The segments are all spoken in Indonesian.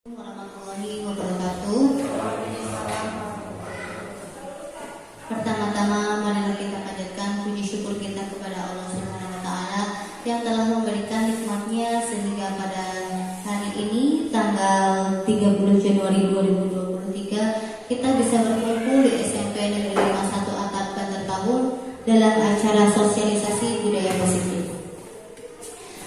Warahmatullahi wabarakatuh. Pertama-tama marilah kita panjatkan puji syukur kita kepada Allah Subhanahu wa taala yang telah memberikan nikmatnya sehingga pada hari ini tanggal 30 Januari 2023 kita bisa berkumpul di SMP Negeri 51 Atap Bantar Kaung dalam acara sosialisasi budaya positif.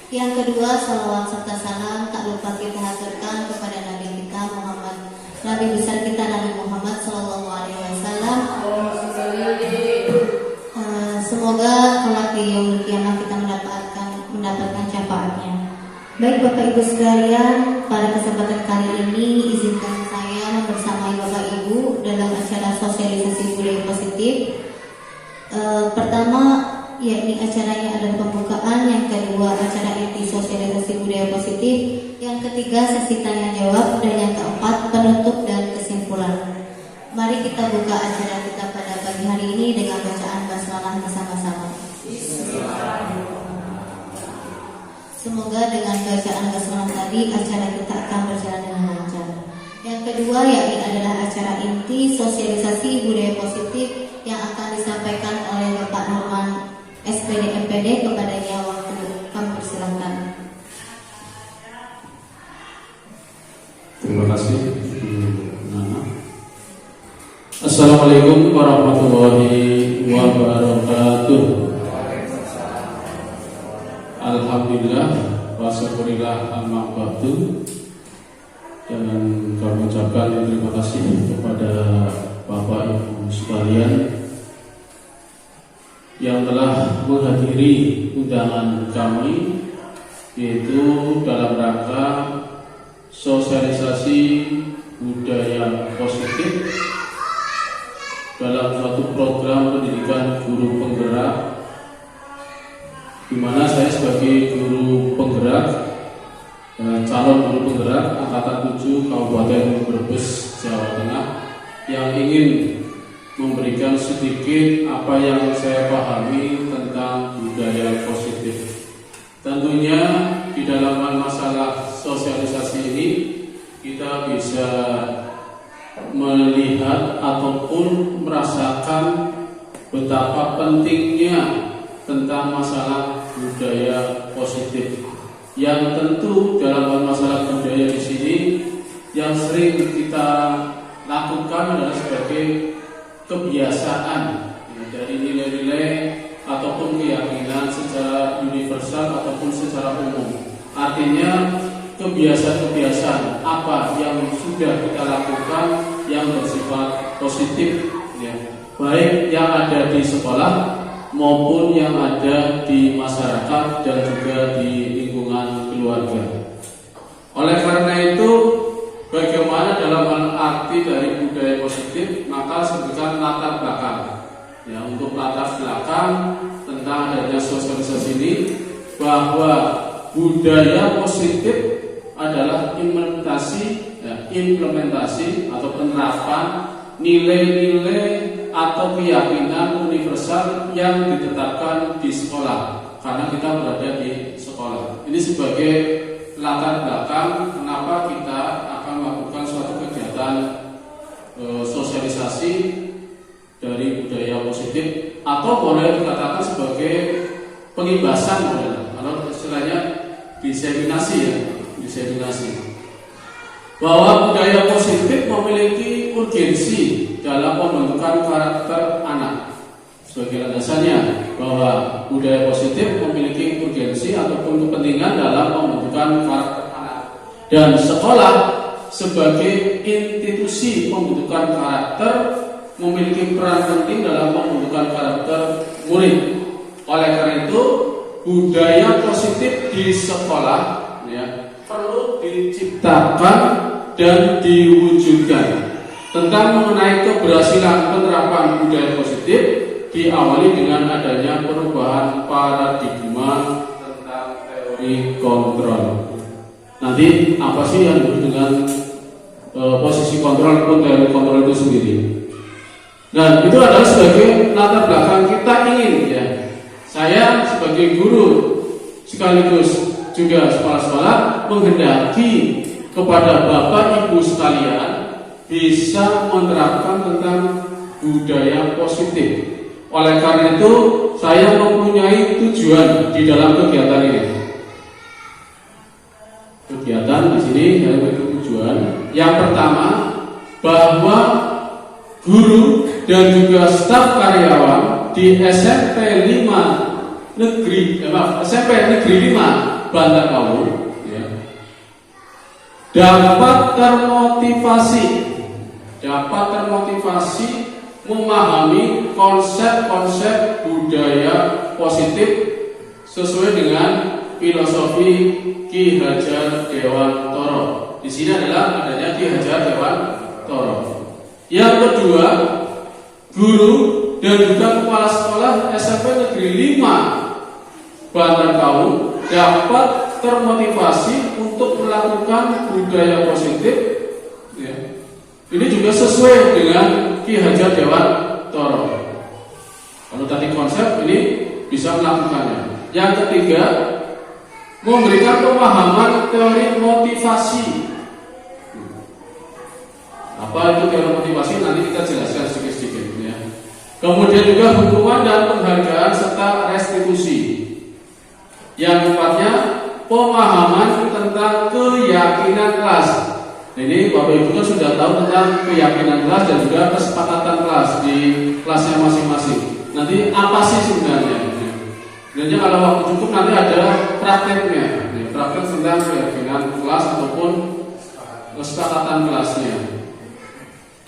Yang kedua, salawat serta salam tak lupa kita haturkan kepada Nabi kita Muhammad, Nabi besar kita Nabi Muhammad Sallallahu Alaihi Wasallam. Semoga kelak di yaumul kiamah kita mendapatkan syafaatnya. Baik Bapak Ibu sekalian, pada kesempatan kali ini izinkan saya membersamai Bapak Ibu dalam acara sosialisasi budaya positif. Pertama, yakni acaranya adalah pembukaan, yang kedua acara inti sosialisasi budaya positif, yang ketiga sesi tanya jawab, dan yang keempat penutup dan kesimpulan. Mari kita buka acara kita pada pagi hari ini dengan bacaan basmalah bersama-sama. Semoga dengan bacaan basmalah tadi acara kita akan berjalan dengan lancar. Yang kedua yakni adalah acara inti sosialisasi budaya positif yang akan disampaikan oleh Bapak Nurman SPD MPD. Kepadanya waktu kami persilahkan. Terima kasih Nana. Assalamualaikum warahmatullahi wabarakatuh. Alhamdulillah wa syukurillah amma ba'du. Dan kami ucapkan terima kasih kepada Bapak Ibu sekalian yang telah menghadiri undangan kami, yaitu dalam rangka sosialisasi budaya positif dalam suatu program pendidikan guru penggerak, di mana saya sebagai guru penggerak, calon guru penggerak angkatan 7 Kabupaten Brebes, Jawa Tengah, yang ingin memberikan sedikit apa yang saya pahami tentang budaya positif. Tentunya di dalam masalah sosialisasi ini kita bisa melihat ataupun merasakan betapa pentingnya tentang masalah budaya positif. Yang tentu dalam masalah budaya di sini yang sering kita lakukan adalah sebagai kebiasaan, ya, dari nilai-nilai ataupun keyakinan secara universal ataupun secara umum. Artinya kebiasaan-kebiasaan apa yang sudah kita lakukan yang bersifat positif, ya, baik yang ada di sekolah maupun yang ada di masyarakat dan juga di lingkungan keluarga. Oleh karena itu, bagaimana dalam arti dari budaya positif, maka sebutkan latar belakang. Ya, untuk latar belakang tentang adanya sosialisasi ini, bahwa budaya positif adalah implementasi atau penerapan nilai-nilai atau keyakinan universal yang ditetapkan di sekolah, karena kita berada di sekolah. Ini sebagai latar belakang kenapa kita akan melakukan suatu kegiatan sosialisasi dari budaya positif, atau boleh dikatakan sebagai pengibasan, kalau istilahnya diseminasi, ya, diseminasi. Bahwa budaya positif memiliki urgensi dalam pembentukan karakter anak. Sebagai landasannya bahwa budaya positif memiliki urgensi ataupun kepentingan dalam pembentukan karakter anak, dan sekolah sebagai institusi pembentukan karakter memiliki peran penting dalam pembentukan karakter murid. Oleh karena itu, budaya positif di sekolah, ya, perlu diciptakan dan diwujudkan. Tentang mengenai keberhasilan penerapan budaya positif diawali dengan adanya perubahan paradigma tentang teori kontrol. Nanti apa sih yang disebut dengan posisi kontrol ataupun teori kontrol itu sendiri? Dan itu adalah sebagai latar belakang kita ingin, ya, saya sebagai guru sekaligus juga sekolah-sekolah menghendaki kepada Bapak Ibu sekalian bisa menerapkan tentang budaya positif. Oleh karena itu, saya mempunyai tujuan di dalam kegiatan ini. Kegiatan di sini saya memiliki tujuan. Yang pertama, bahwa guru dan juga staf karyawan di SMP 5 SMP Negeri 5 Bantar Kawu ya, dapat termotivasi memahami konsep-konsep budaya positif sesuai dengan filosofi Ki Hajar Dewantoro. Di sini adalah adanya Ki Hajar Dewantoro. Yang kedua, guru dan juga kepala sekolah SMP Negeri 5 Bantar Kawu dapat termotivasi untuk melakukan budaya positif. Ya. Ini juga sesuai dengan Ki Hajar Dewantoro. Kalau tadi konsep, ini bisa melakukannya. Yang ketiga, memberikan pemahaman teori motivasi. Apa itu teori motivasi? Nanti kita jelaskan sedikit-sedikit ya. Kemudian juga hukuman dan penghargaan serta restitusi. Yang keempatnya, pemahaman tentang keyakinan kelas. Ini Bapak Ibu kan sudah tahu tentang keyakinan kelas dan juga kesepakatan kelas di kelasnya masing-masing. Nanti apa sih sebenarnya? Sebenarnya kalau waktu cukup nanti ada prakteknya, praktek tentang keyakinan kelas ataupun kesepakatan kelasnya.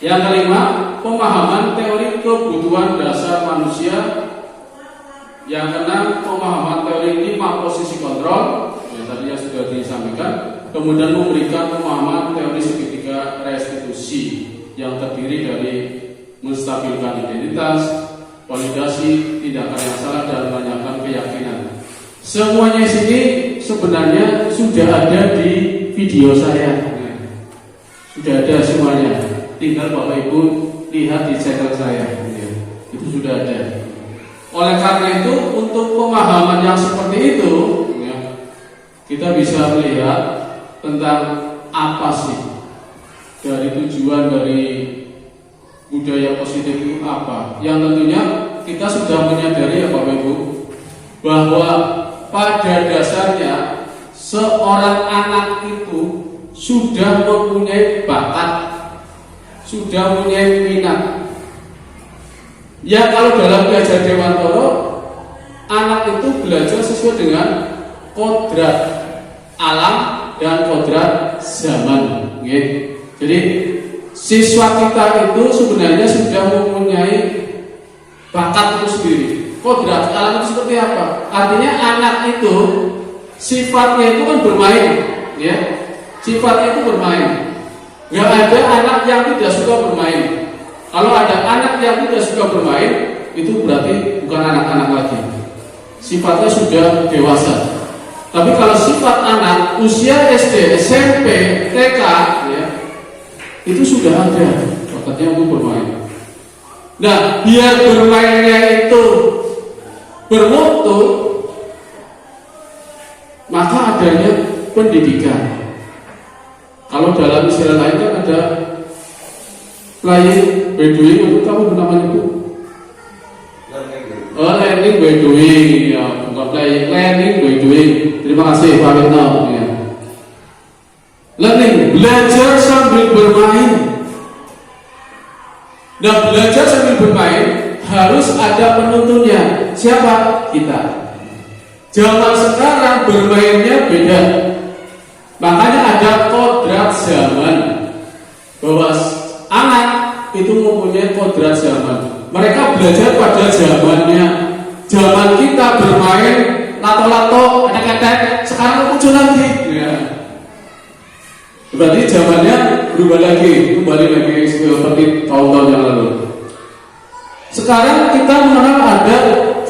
Yang kelima, pemahaman teori kebutuhan dasar manusia. Yang keenam, pemahaman teori 5 posisi kontrol yang tadinya sudah disampaikan. Kemudian memberikan pemahaman teori segitiga restitusi yang terdiri dari menstabilkan identitas, validasi, tindakan yang salah, dan menanyakan keyakinan. Semuanya di sini sebenarnya sudah ada di video saya. Sudah ada semuanya. Tinggal Bapak Ibu lihat di channel saya. Itu sudah ada. Oleh karena itu, untuk pemahaman yang seperti itu, kita bisa melihat tentang apa sih dari tujuan dari budaya positif itu apa. Yang tentunya kita sudah menyadari ya Bapak Ibu, bahwa pada dasarnya seorang anak itu sudah mempunyai bakat, sudah mempunyai minat. Ya kalau dalam Ki Hajar Dewantoro, anak itu belajar sesuai dengan kodrat alam dan kodrat zaman. Jadi siswa kita itu sebenarnya sudah mempunyai bakat itu sendiri. Kodrat alam itu seperti apa? Artinya anak itu sifatnya itu kan bermain, ya. Sifatnya itu bermain. Gak ada anak yang tidak suka bermain. Kalau ada anak yang tidak suka bermain, itu berarti bukan anak-anak lagi. Sifatnya sudah dewasa. Tapi kalau sifat anak usia SD, SMP, TK, ya, itu sudah ada bakatnya untuk bermain. Nah, biar bermainnya itu bermutu, maka adanya pendidikan. Kalau dalam istilah lain kan ada playing by doing, itu kamu namanya itu? Learning by doing, ya, bukan playing, learning by doing. Terima kasih Pak Witno. Ya. Learning, belajar sambil bermain. Nah, belajar sambil bermain harus ada penuntunnya. Siapa? Kita. Zaman sekarang bermainnya beda. Makanya ada kodrat zaman, bahwa anak itu mempunyai kodrat zaman. Mereka belajar pada zamannya. Zaman kita bermain lato-lato, anak-anak, sekarang muncul lagi. Ya. Berarti zamannya berubah lagi, kembali lagi seperti tahun-tahun yang lalu. Sekarang kita mengenal ada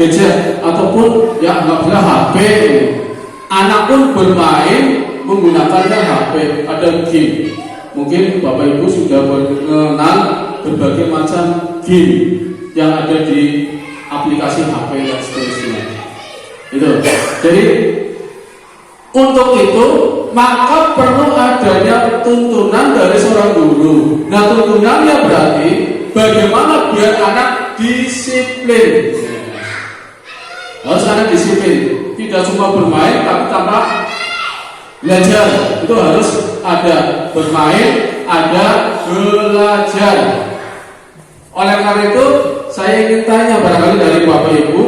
gadget ataupun ya anggaplah HP. Anak pun bermain menggunakan HP, ada game. Mungkin Bapak Ibu sudah mengenal berbagai macam game yang ada di aplikasi HP dan seterusnya. Itu. Jadi untuk itu maka perlu adanya tuntunan dari seorang guru. Nah, tuntunannya berarti bagaimana biar anak disiplin. Harus anak disiplin, tidak cuma bermain tapi tanpa belajar. Itu harus ada bermain, ada belajar. Oleh karena itu, saya ingin tanya barangkali dari Bapak Ibu,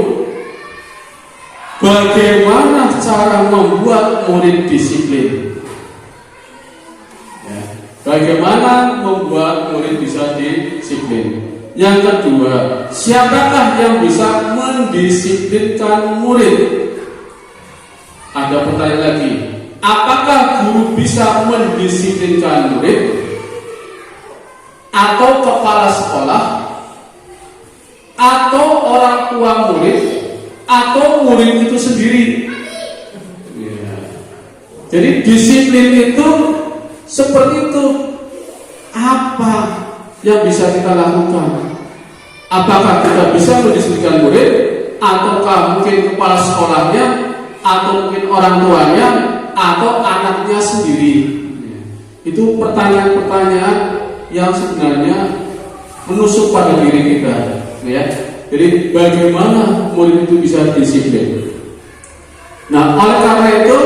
bagaimana cara membuat murid disiplin? Ya. Bagaimana membuat murid bisa disiplin? Yang kedua, siapakah yang bisa mendisiplinkan murid? Ada pertanyaan lagi, apakah guru bisa mendisiplinkan murid? Atau kepala sekolah? Atau orang tua murid? Atau murid itu sendiri? Ya. Jadi disiplin itu seperti itu. Apa yang bisa kita lakukan? Apakah kita bisa mendisiplinkan murid, ataukah mungkin kepala sekolahnya, atau mungkin orang tuanya, atau anaknya sendiri? Itu pertanyaan-pertanyaan yang sebenarnya menusuk pada diri kita, ya. Jadi bagaimana murid itu bisa disiplin? Nah, oleh karena itu,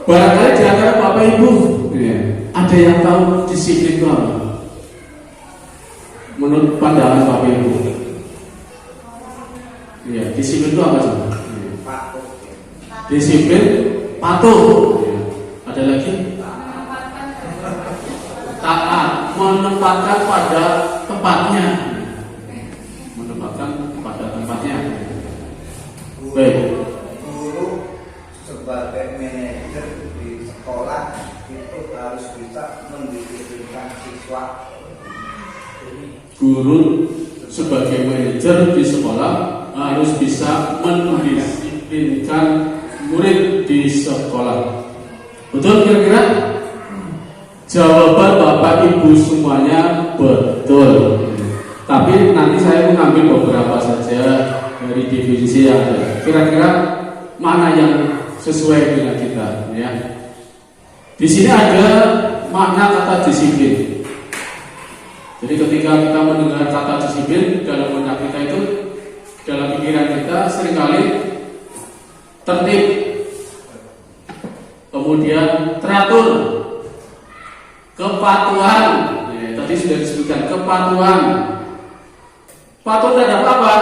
barangkali di antara Bapak Ibu, ya, ada yang tahu disiplin itu apa? Menurut pandangan Bapak Ibu, ya, disiplin itu apa sih? Disiplin patuh. Ya. Ada lagi? Taat, menempatkan pada tempatnya. Menempatkan pada tempatnya. Baik. Guru sebagai manajer di sekolah itu harus bisa mendisiplinkan siswa. Guru sebagai manajer di sekolah harus bisa mendisiplinkan murid di sekolah. Betul kira-kira? Jawaban Bapak Ibu semuanya betul. Tapi nanti saya mengambil beberapa saja dari definisi yang ada. Kira-kira mana yang sesuai dengan kita, ya? Di sini ada makna kata disiplin. Jadi ketika kita mendengar kata disiplin dalam benak kita itu, dalam pikiran kita seringkali tertib, kemudian teratur, kepatuhan. Ya, tadi sudah disebutkan kepatuhan. Patuh terhadap apa?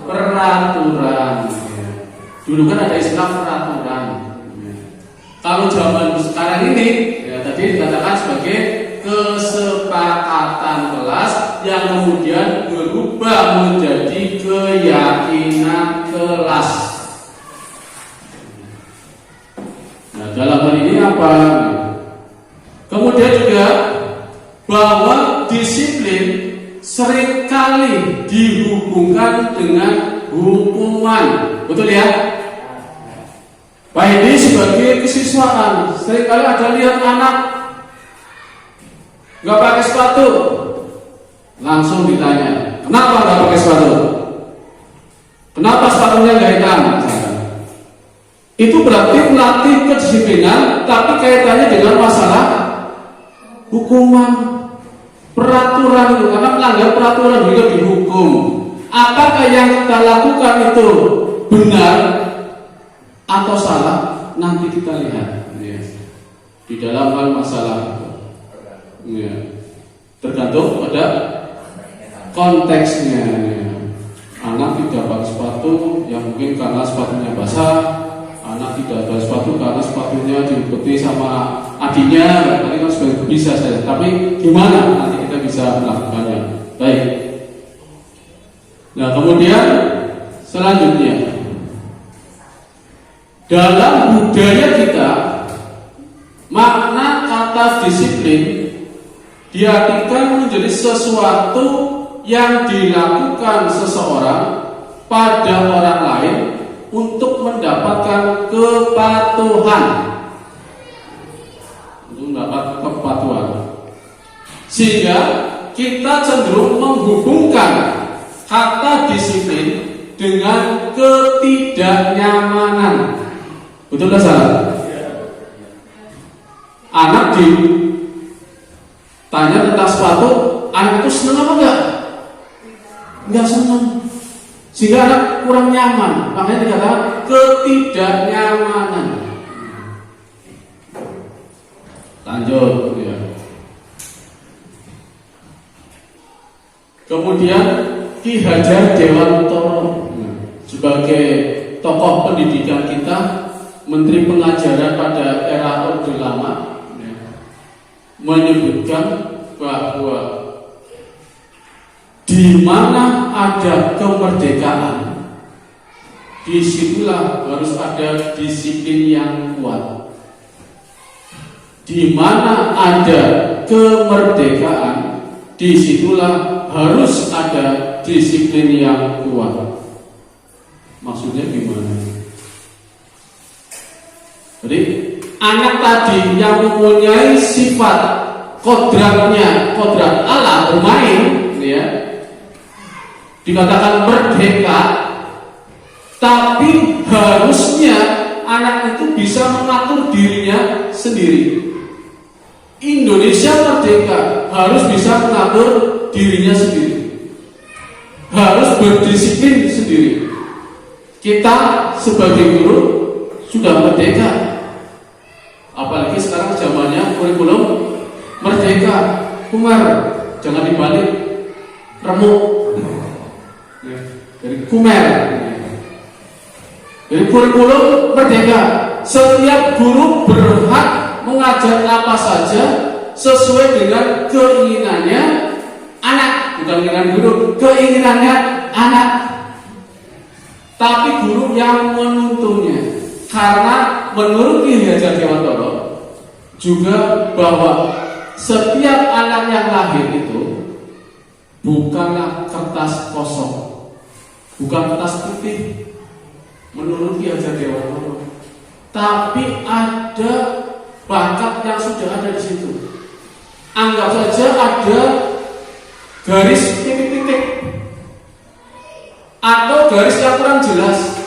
Peraturan. Ya. Dulu kan ada istilah peraturan. Ya. Kalau zaman sekarang ini, ya, tadi dikatakan sebagai kesepakatan kelas yang kemudian berubah menjadi keyakinan kelas. Nah, dalam hal ini apa? Kemudian juga bahwa disiplin seringkali dihubungkan dengan hukuman, betul ya? Pak ini sebagai kesiswaan, seringkali ada lihat anak nggak pakai sepatu, langsung ditanya, kenapa nggak pakai sepatu? Kenapa sepatunya nggak hitam? Itu berarti melatih kedisiplinan, tapi kaitannya dengan masalah hukuman, peraturan itu, karena melanggar peraturan juga dihukum. Apakah yang kita lakukan itu benar atau salah? Nanti kita lihat, ya. Di dalam hal masalah, ya, tergantung pada konteksnya. Ya. Anak tidak pakai sepatu, yang mungkin karena sepatunya basah. Anak tidak pakai sepatu karena sepatunya diikuti sama adiknya. Tadi kan sudah bisa saja. Tapi gimana nanti kita bisa melakukannya? Baik. Nah, kemudian selanjutnya, dalam budaya kita, makna kata disiplin diartikan menjadi sesuatu yang dilakukan seseorang pada orang lain untuk mendapatkan kepatuhan. Untuk mendapat kepatuhan. Sehingga kita cenderung menghubungkan kata disiplin dengan ketidaknyamanan. Betul tak salah? Anak ditanya tentang sepatu, anak itu senang apa enggak? Enggak senang. Sehingga anak kurang nyaman. Makanya dikatakan ketidaknyamanan. Lanjut ya. Kemudian Ki Hajar Dewantoro sebagai tokoh pendidikan kita, Menteri Pengajaran pada era Orde Lama, menyebutkan bahwa di mana ada kemerdekaan, disitulah harus ada disiplin yang kuat. Di mana ada kemerdekaan, disitulah harus ada disiplin yang kuat. Maksudnya gimana? Jadi anak tadi yang mempunyai sifat kodratnya, kodrat Allah bermain, ya, dikatakan merdeka, tapi harusnya anak itu bisa mengatur dirinya sendiri. Indonesia merdeka harus bisa mengatur dirinya sendiri, harus berdisiplin sendiri. Kita sebagai guru sudah merdeka, apalagi sekarang zamannya kurikulum merdeka. Kumar, jangan dibalik, remuk dari Kumer. Dari kurikulum merdeka, setiap guru berhak mengajar apa saja sesuai dengan keinginannya anak, bukan keinginan guru, keinginannya anak. Tapi guru yang menuntunnya, karena menurut Ki Hajar Dewantoro juga bahwa setiap anak yang lahir itu bukanlah kertas kosong, bukan kertas putih menurut Ki Hajar Dewantoro, tapi ada bakat yang sudah ada di situ. Anggap saja ada garis titik-titik atau garis yang kurang jelas,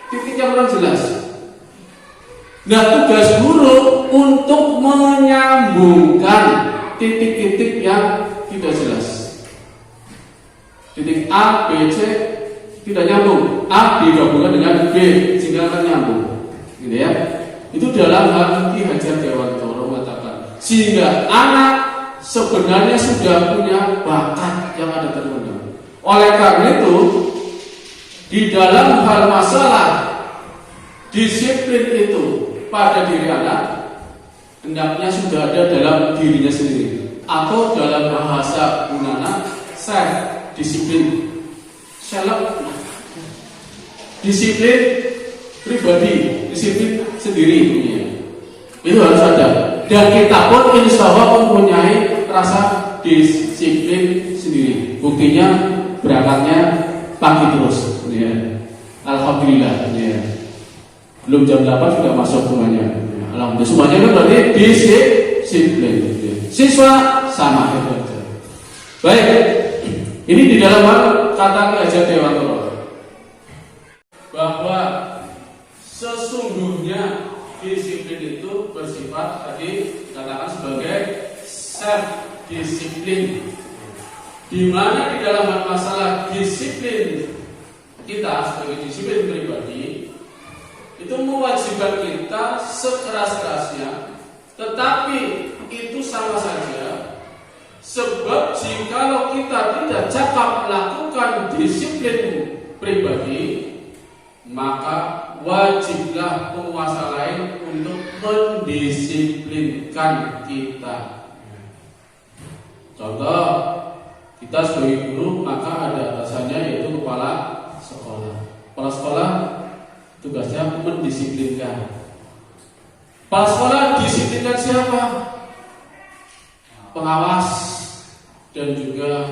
titik yang kurang jelas. Nah, tugas guru untuk menyambungkan titik-titik yang tidak jelas. Titik A, B, C tidak nyambung, A digabungkan dengan B sehingga akan nyambung, gitu ya. Itu dalam hal Ki Hajar Dewantoro mengatakan, sehingga anak sebenarnya sudah punya bakat yang ada terpendam. Oleh karena itu, di dalam hal masalah disiplin itu pada diri anak, hendaknya sudah ada dalam dirinya sendiri, atau dalam bahasa Yunani self disiplin, self disiplin pribadi, disiplin sendiri, itu harus ada. Dan kita pun insya Allah mempunyai rasa disiplin sendiri. Buktinya berangkatnya pagi terus, ya. Alhamdulillah, ya. Belum jam 8 sudah masuk semuanya. Alhamdulillah, semuanya kan berarti disiplin, ya. Siswa sama itu aja. Baik, ini di dalam kata Ki Hajar Dewantoro bahwa sesungguhnya disiplin itu bersifat tadi katakan sebagai self disiplin, di mana di dalam masalah disiplin kita sebagai disiplin pribadi itu mewajibkan kita sekeras-kerasnya, tetapi itu sama saja, sebab jikalau kita tidak cakap melakukan disiplin pribadi, maka wajiblah penguasa lain untuk mendisiplinkan kita. Contoh, kita sebagai guru maka ada atasannya yaitu kepala sekolah. Kepala sekolah tugasnya mendisiplinkan. Kepala sekolah disiplinkan siapa? Pengawas dan juga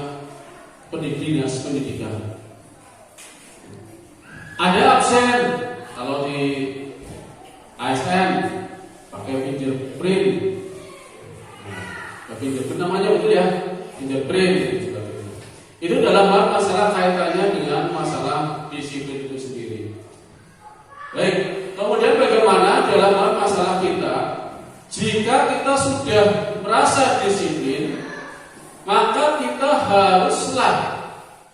dinas pendidikan. Ada absen, kalau di ASN pakai fingerprint. Fingerprint namanya betul ya, fingerprint. Itu dalam hal masalah kaitannya dengan masalah disiplin itu sendiri. Baik, kemudian bagaimana dalam hal masalah kita Jika kita sudah merasa disiplin, maka kita haruslah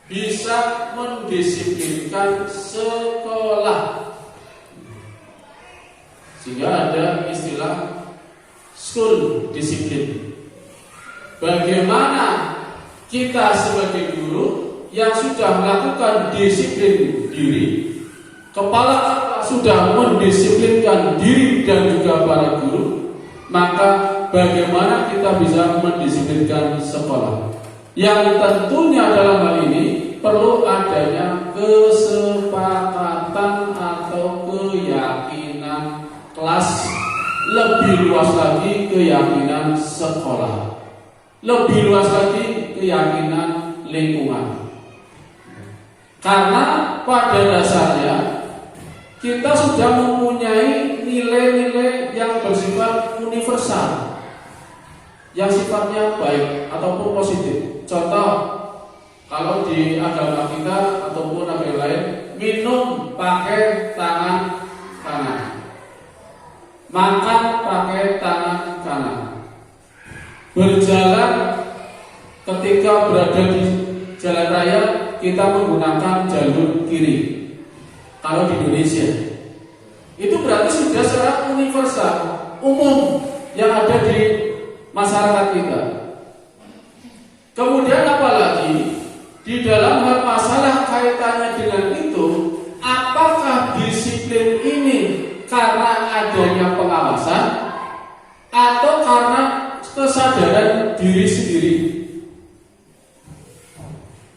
bisa mendisiplinkan sekolah. Sehingga ada istilah school disiplin. Bagaimana kita sebagai guru yang sudah melakukan disiplin diri, kepala sudah mendisiplinkan diri dan juga para guru, maka bagaimana kita bisa mendisiplinkan sekolah? Yang tentunya dalam hal ini perlu adanya kesepakatan atau keyakinan kelas, lebih luas lagi keyakinan sekolah, lebih luas lagi keyakinan lingkungan. Karena pada dasarnya kita sudah mempunyai nilai-nilai yang bersifat universal, yang sifatnya baik ataupun positif. Contoh, kalau di agama kita ataupun agama lain, minum pakai tangan kanan, makan pakai tangan kanan, berjalan ketika berada di jalan raya kita menggunakan jalur kiri. Kalau di Indonesia, itu berarti sudah secara universal, umum yang ada di masyarakat kita. Kemudian apalagi di dalam hal masalah kaitannya dengan itu, apakah disiplin ini karena adanya pengawasan atau karena kesadaran diri sendiri?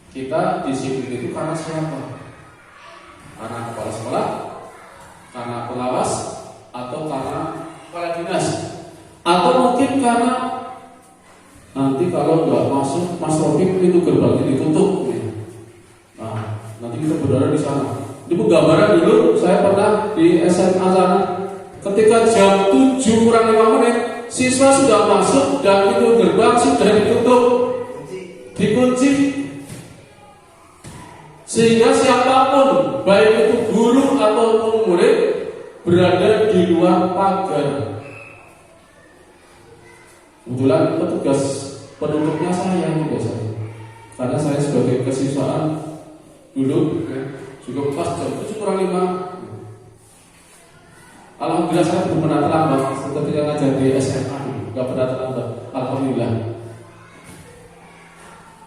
Kita disiplin itu karena siapa? Karena kepala sekolah, karena pengawas, atau karena kepala dinas, atau mungkin karena nanti kalau nggak masuk Mas Rofi pintu gerbangnya ditutup. Nah, nanti kita berada di sana. Ini gambaran dulu saya pernah di SMA sana. Ketika jam 7:05 siswa sudah masuk dan pintu gerbang sudah ditutup, dikunci. Sehingga siapapun, baik itu guru ataupun murid, berada di luar pagar. Kebetulan petugas penutupnya saya ini biasanya, karena saya sebagai kesiswaan dulu juga pas jam 7:05. Alhamdulillah saya belum pernah terlambat. Ketika ngajar di SMA nggak pernah terlambat. Alhamdulillah.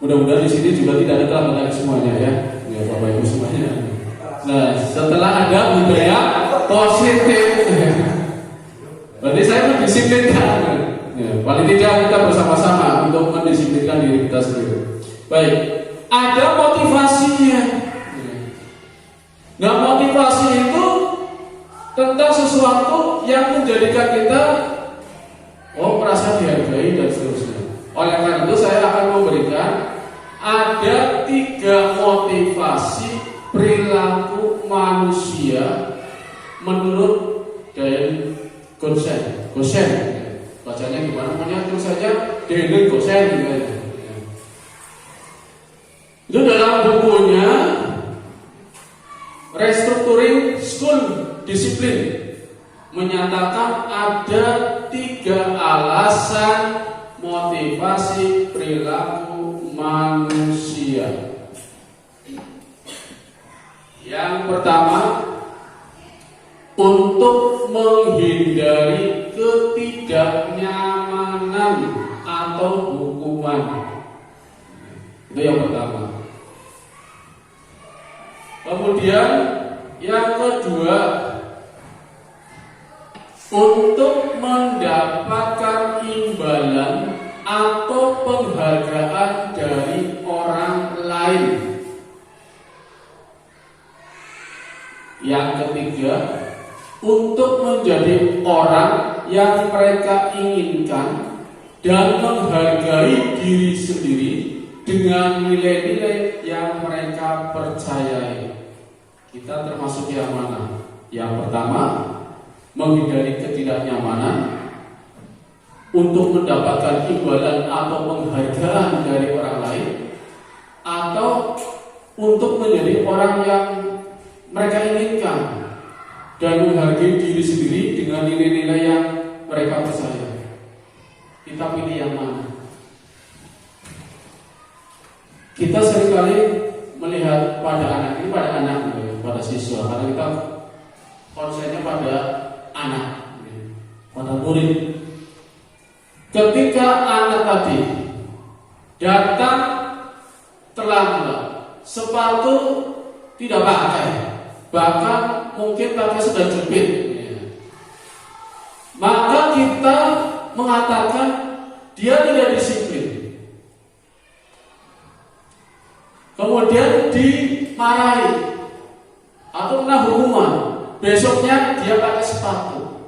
Mudah-mudahan di sini juga tidak ada terlambat semuanya ya. Ya Bapak Ibu semuanya. Nah, setelah ada budaya positif, berarti saya mendisiplinkan. Ya, paling tidak kita bersama-sama untuk mendisiplinkan diri kita sendiri. Baik, ada motivasinya. Nah, motivasi itu tentang sesuatu yang menjadikan kita merasa dihargai dan seterusnya. Oleh karena itu saya akan memberikan ada 3 motivasi perilaku manusia menurut Daniel Gosen. Bacanya gimana? Pokoknya terus saja Daniel Gosen gitu. Itu dalam bukunya Restructuring School Discipline menyatakan ada 3 alasan motivasi perilaku manusia. Yang pertama, untuk menghindari ketidaknyamanan atau hukuman. Itu yang pertama. Kemudian yang kedua, untuk mendapatkan imbalan atau penghargaan dari orang lain. Yang ketiga, untuk menjadi orang yang mereka inginkan dan menghargai diri sendiri dengan nilai-nilai yang mereka percayai. Kita termasuk yang mana? Yang pertama, menghindari ketidaknyamanan untuk mendapatkan imbalan atau penghargaan dari orang lain, atau untuk menjadi orang yang mereka inginkan dan menghargai diri sendiri dengan nilai-nilai yang mereka percaya. Kita pilih yang mana? Kita seringkali melihat pada anak ini, pada siswa, karena kita konsennya pada anak, pada murid. Ketika anak tadi datang terlambat, sepatu tidak pakai, bahkan mungkin pakai sudah jepit, maka kita mengatakan dia tidak disiplin, kemudian dimarahi atau kena hukuman, besoknya dia pakai sepatu,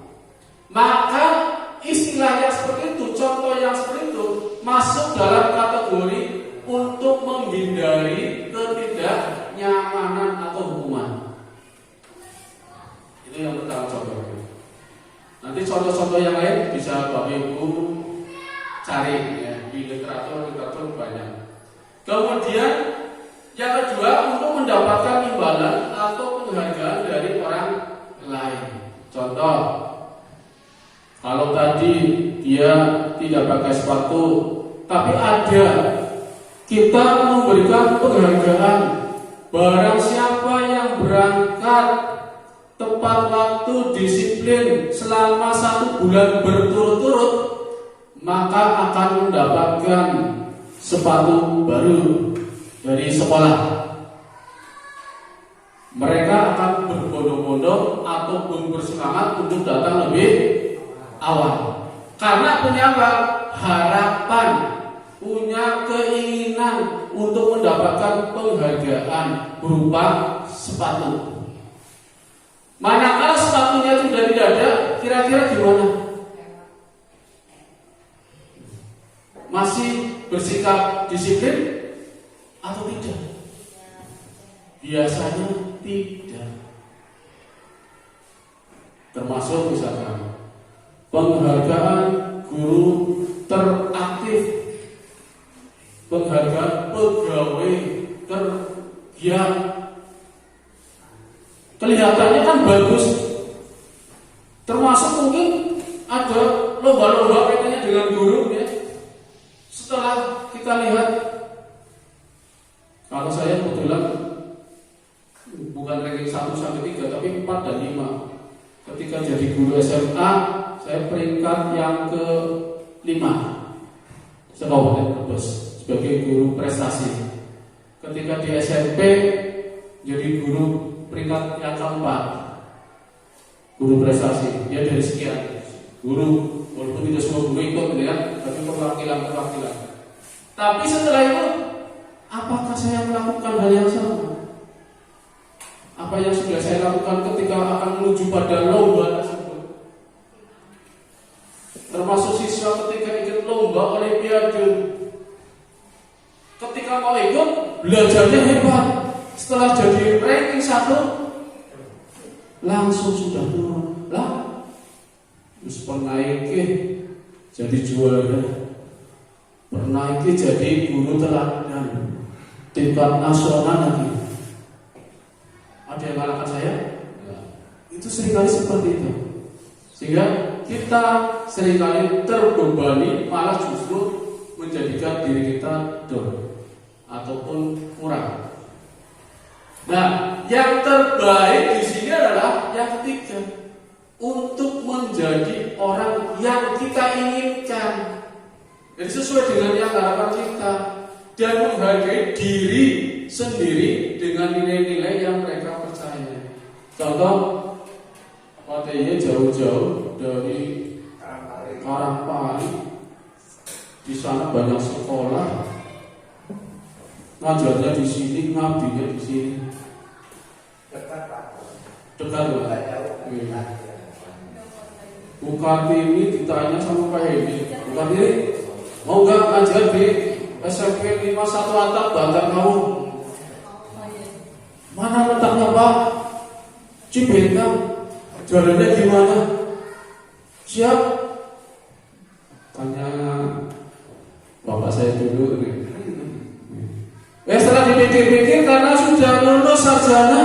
maka istilahnya seperti itu, contoh yang seperti itu masuk dalam kategori untuk menghindari ketidaknyamanan atau hukuman. Itu yang pertama contohnya. Nanti contoh-contoh yang lain bisa Bapak Ibu cari ya, di literatur banyak. Kemudian yang kedua, untuk mendapatkan imbalan atau penghargaan dari orang lain. Contoh, kalau tadi dia tidak pakai sepatu, tapi ada, kita memberikan penghargaan. Barang siapa yang berangkat tepat waktu, disiplin selama 1 bulan berturut-turut, maka akan mendapatkan sepatu baru dari sekolah. Mereka akan berbondong-bondong ataupun bersemangat untuk datang lebih awal, karena punya apa? Harapan, punya keinginan untuk mendapatkan penghargaan berupa sepatu. Manakala sepatunya sudah tidak ada, kira-kira gimana? Masih bersikap disiplin atau tidak? Biasanya tidak. Termasuk misalkan penghargaan guru teraktif, penghargaan pegawai tergiat, kelihatannya kan bagus. Termasuk mungkin ada lomba-lomba kaitannya dengan guru ya. Setelah kita lihat, kalau saya kebetulan bukan ranking 1 sampai 3 tapi 4 dan 5. Ketika jadi guru SMA, saya peringkat yang ke-5 se-Kabupaten Brebes sebagai guru prestasi. Ketika di SMP jadi guru peringkat yang ke-4, guru prestasi. Ya dari sekian guru, walaupun tidak semua guru ikut ya, tapi perwakilan. Tapi setelah itu, apakah saya melakukan hal yang sama? Apa yang sudah saya lakukan ketika akan menuju pada lomba tersebut? Termasuk siswa ketika ikut lomba olimpiade, ketika mau ikut, belajarnya hebat. Setelah jadi ranking 1, langsung sudah turun lah. Terus pernah jadi juara, pernah jadi guru teladan tingkat nasional lagi. Ada yang mengalahkan saya? Ya. Itu seringkali seperti itu. Sehingga kita seringkali terbebani, malah justru menjadikan diri kita down ataupun kurang. Nah, yang terbaik di sini adalah yang ketiga, untuk menjadi orang yang kita inginkan. Jadi sesuai dengan yang harapan kita dan menghargai diri sendiri dengan nilai-nilai yang mereka percaya. Contoh, Fatihnya jauh-jauh dari Karangpali, di sana banyak sekolah, ngajarnya di sini, ngabdinya di sini. Dekat loh. Bukan ini ditanya sama Pak Hedi, bukan ini mau nggak ngajar di SMP 51 Atap Bantar kamu? Mana letaknya Pak? Cibenda. Jalannya gimana? Siap? Tanya bapak saya dulu. Setelah dipikir-pikir karena sudah lulus sarjana,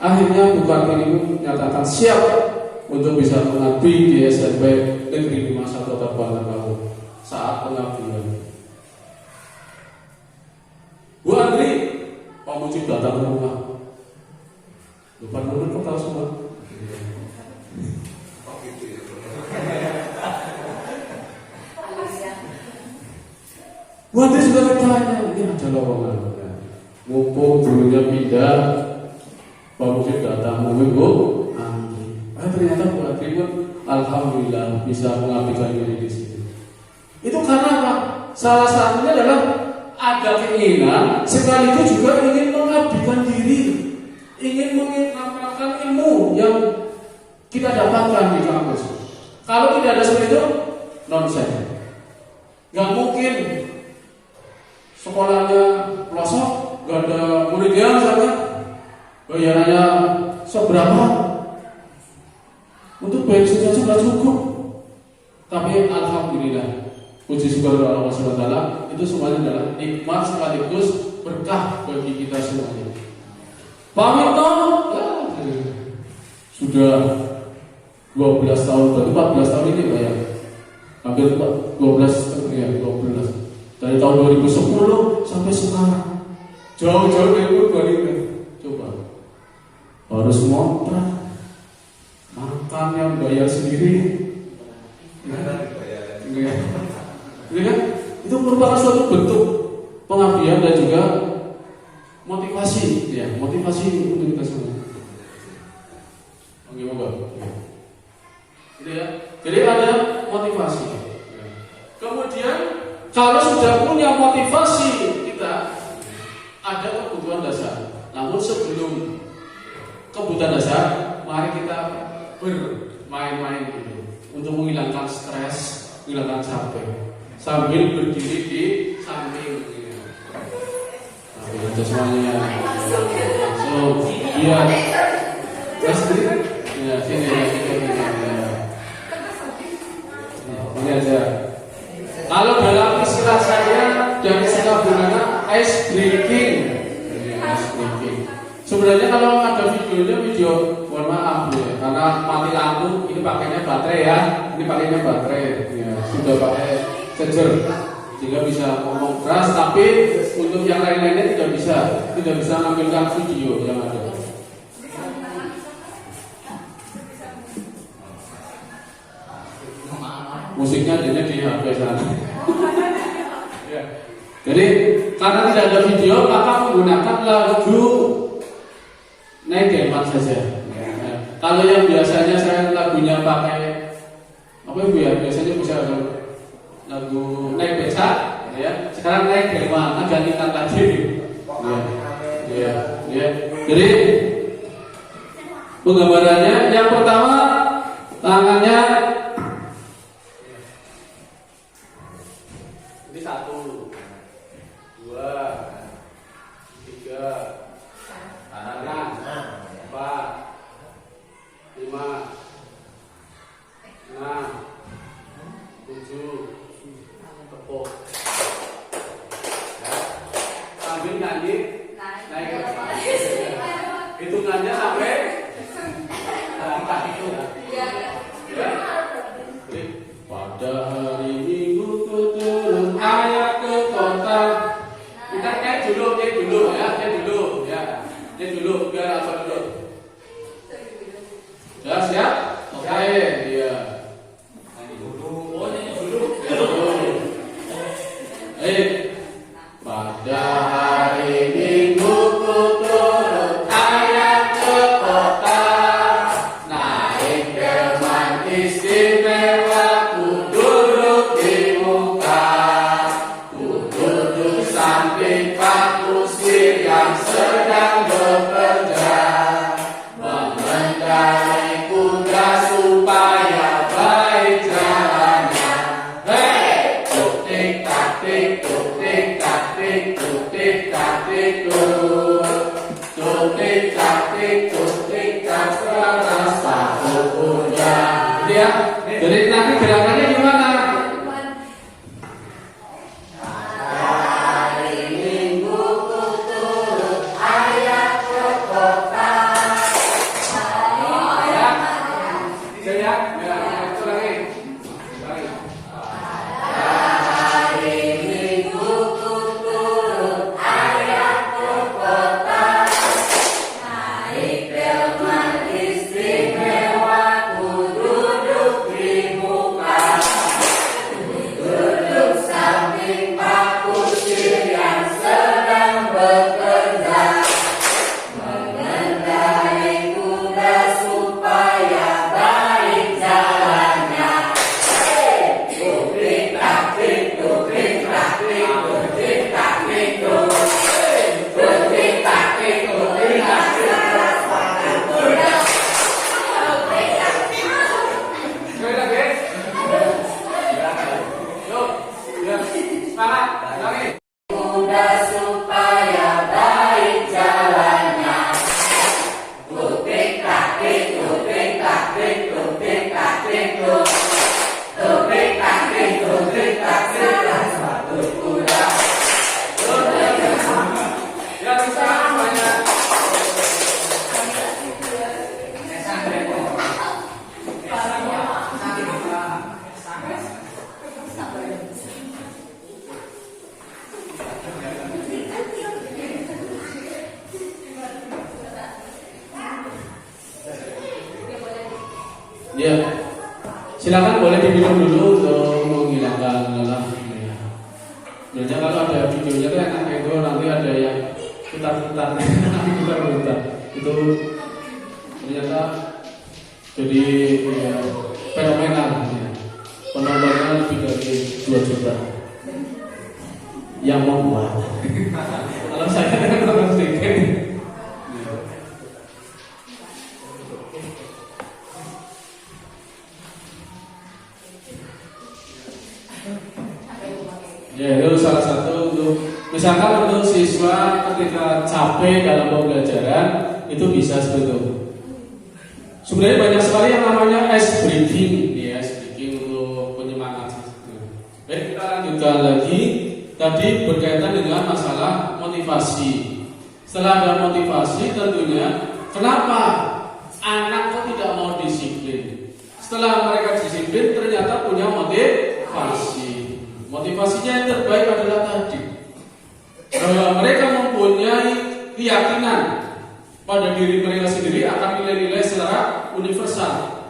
akhirnya bukan ini menyatakan siap untuk bisa mengabdi di SMP Negeri 51 Kota Bantar Kamu. saat pengabdian. Bu Andri, Pak Mujib datang ke rumah. Depan mulut kok tahu semua. Bu Andri sudah bertanya, ini ada lowongan. Mumpung dulunya pindah, Pak Mujib datang mungkin Bu Andri. Ternyata Bu Andri pun alhamdulillah bisa mengabdikan diri di sini. Itu karena apa? Salah satunya adalah ada keinginan sekaligus juga ingin mengabdikan diri, ingin mengamalkan ilmu yang kita dapatkan di kampus. Kalau tidak ada seperti itu, nonsen. Gak mungkin sekolahnya pelosok, gak ada muridnya misalnya, bayarannya seberapa, untuk bensin saja gak cukup. Tapi alhamdulillah, puji syukur kepada Allah SWT, itu semuanya adalah nikmat sekaligus berkah bagi kita semuanya. Pak Mirto sudah 12 tahun, berarti 14 tahun ini Pak ya, hampir 12 ya, 12 dari tahun 2010 sampai sekarang, jauh-jauh dari Purbalingga. Coba harus ngontrak, makan yang bayar sendiri. Ya kan? Itu merupakan suatu bentuk pengabdian dan juga motivasi, ya, motivasi untuk kita semua. Oke, Bapak. Gitu ya. Jadi ada motivasi. Kemudian kalau sudah punya motivasi kita, ada kebutuhan dasar. Namun sebelum kebutuhan dasar, mari kita bermain-main gitu untuk menghilangkan stres, menghilangkan capek, sambil berdiri di samping. Oke, aja semuanya. Langsung, iya. Terus ya, sini ya, ini aja. Kalau dalam istilah saya yang suka gunakan ice breaking. Ice breaking. Sebenarnya kalau ada videonya, mohon maaf ya, karena mati lampu. Ini pakainya baterai ya, ini pakainya baterai. Ya, sudah pakai charger, sehingga bisa ngomong keras. Tapi untuk yang lain-lainnya tidak bisa menampilkan video yang ada. Musiknya adanya di HP sana. Ya. Jadi karena tidak ada video, maka menggunakan lagu naik depan saja. Ya. Kalau yang biasanya saya lagunya pakai apa ibu ya? Biasanya bisa ada lagu naik becak, ya. Sekarang naik depan, gantikan lagi. Ya. Jadi penggambarannya yang pertama tangannya. Ini 1, 2, 3, kanan, 4, 5, 6, 7, tepuk. Ya. Sambil nyanyi naik ke depan. Hitungannya sampai itu ya. Pada hari Minggu turun ayah ke kota. Kita cek dulu ya, cek dulu biar apa dulu. Sudah siap? Oke, iya. Oh, nyanyi dulu. Pada hari Minggu turun ayah ke kota, naik delman istimewa. Yang sedang bekerja mengendarai kuda supaya baik jalannya. Hei, tuk tik tak tik, tuk tik tak tik, tuk tik tak tik, tuk tik tak tik, tuk tik tak terasa kuda. Ya, jadi nanti gerakannya gimana? Semangat, lagi. Muda supaya baik jalannya. Tupik taktik, tupik taktik, tupik taktik, tupik taktik, tupik taktik, dan sepatu kuda. Ya bisa banyak. Ya, silakan boleh diminum dulu untuk menghilangkan lelah. Biasanya kalau ada videonya tuh enak itu nanti ada yang putar-putar, putar-putar. Itu ternyata jadi ya, fenomenal. Ya. Penontonnya lebih dari 2 juta yang membuat. Kalau saya kan nonton sedikit. Ya, itu salah satu untuk misalkan untuk siswa ketika capek dalam pembelajaran itu bisa seperti itu. Sebenarnya banyak sekali yang namanya ice breaking, ya, ice breaking untuk penyemangat. Baik, kita lanjutkan lagi. Tadi berkaitan dengan masalah motivasi. Setelah ada motivasi, tentunya kenapa anak kok tidak mau disiplin? Setelah mereka disiplin, ternyata punya motivasi. Motivasinya yang terbaik adalah tadi bahwa mereka mempunyai keyakinan pada diri mereka sendiri akan nilai-nilai secara universal.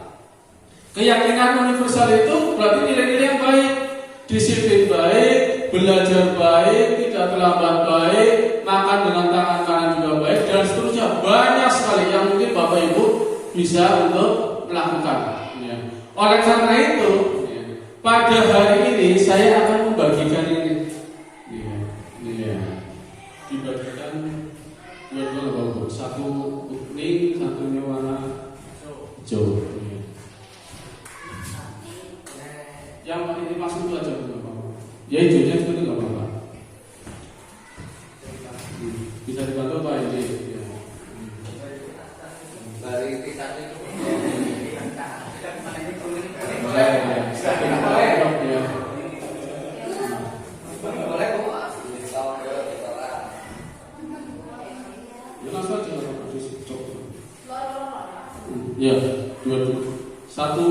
Keyakinan universal itu berarti nilai-nilai yang baik, disiplin baik, belajar baik, tidak terlambat baik, makan dengan tangan kanan juga baik, dan seterusnya. Banyak sekali yang mungkin Bapak Ibu bisa untuk melakukan. Oleh karena itu, pada hari ini saya akan membagikan ini. Dibagikan dua logo, satu kuning, satunya warna hijau. Yang ini masuk itu aja Bapak. Ya hijaunya seperti nggak apa-apa. Bisa dibantu Pak ini. Dari kita itu. Ya, dua. Satu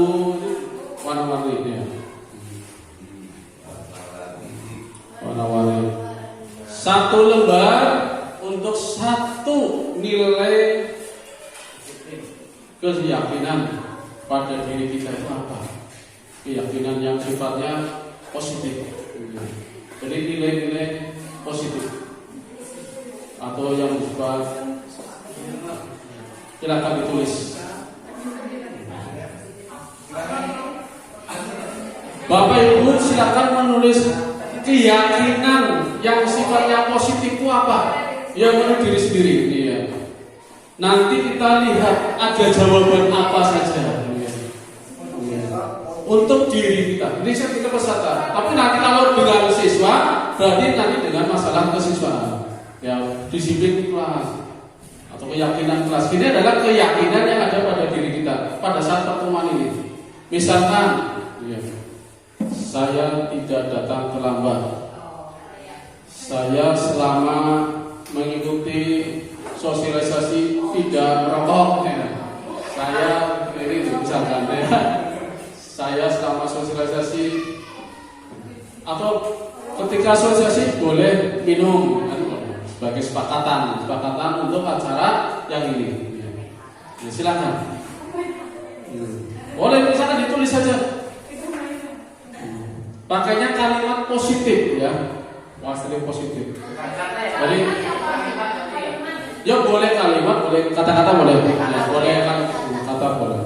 warna-warni ya. Warna-warni. Satu lembar untuk satu nilai keyakinan pada diri kita itu apa? Keyakinan yang sifatnya positif. Jadi nilai-nilai positif atau yang bersifat, silakan ditulis. Bapak Ibu silakan menulis keyakinan yang sifatnya positif itu apa? Yang menurut diri sendiri. Iya. Nanti kita lihat ada jawaban apa saja. Untuk diri kita. Ini saya kita peserta. Tapi nanti kalau dengan siswa, berarti nanti dengan masalah kesiswaan. Ya, disiplin kelas atau keyakinan kelas. Ini adalah keyakinan yang ada pada diri kita pada saat pertemuan ini. Misalkan, ya, saya tidak datang terlambat. Saya selama mengikuti sosialisasi tidak merokok. Saya ini misalkan ya. Saya selama sosialisasi atau ketika sosialisasi boleh minum sebagai sepakatan untuk acara yang ini. Ya, silakan. Boleh misalkan ditulis saja. Pakainya kalimat positif ya. Wasili positif. Jadi ya boleh kalimat, boleh kata-kata boleh. Ya, boleh kata boleh.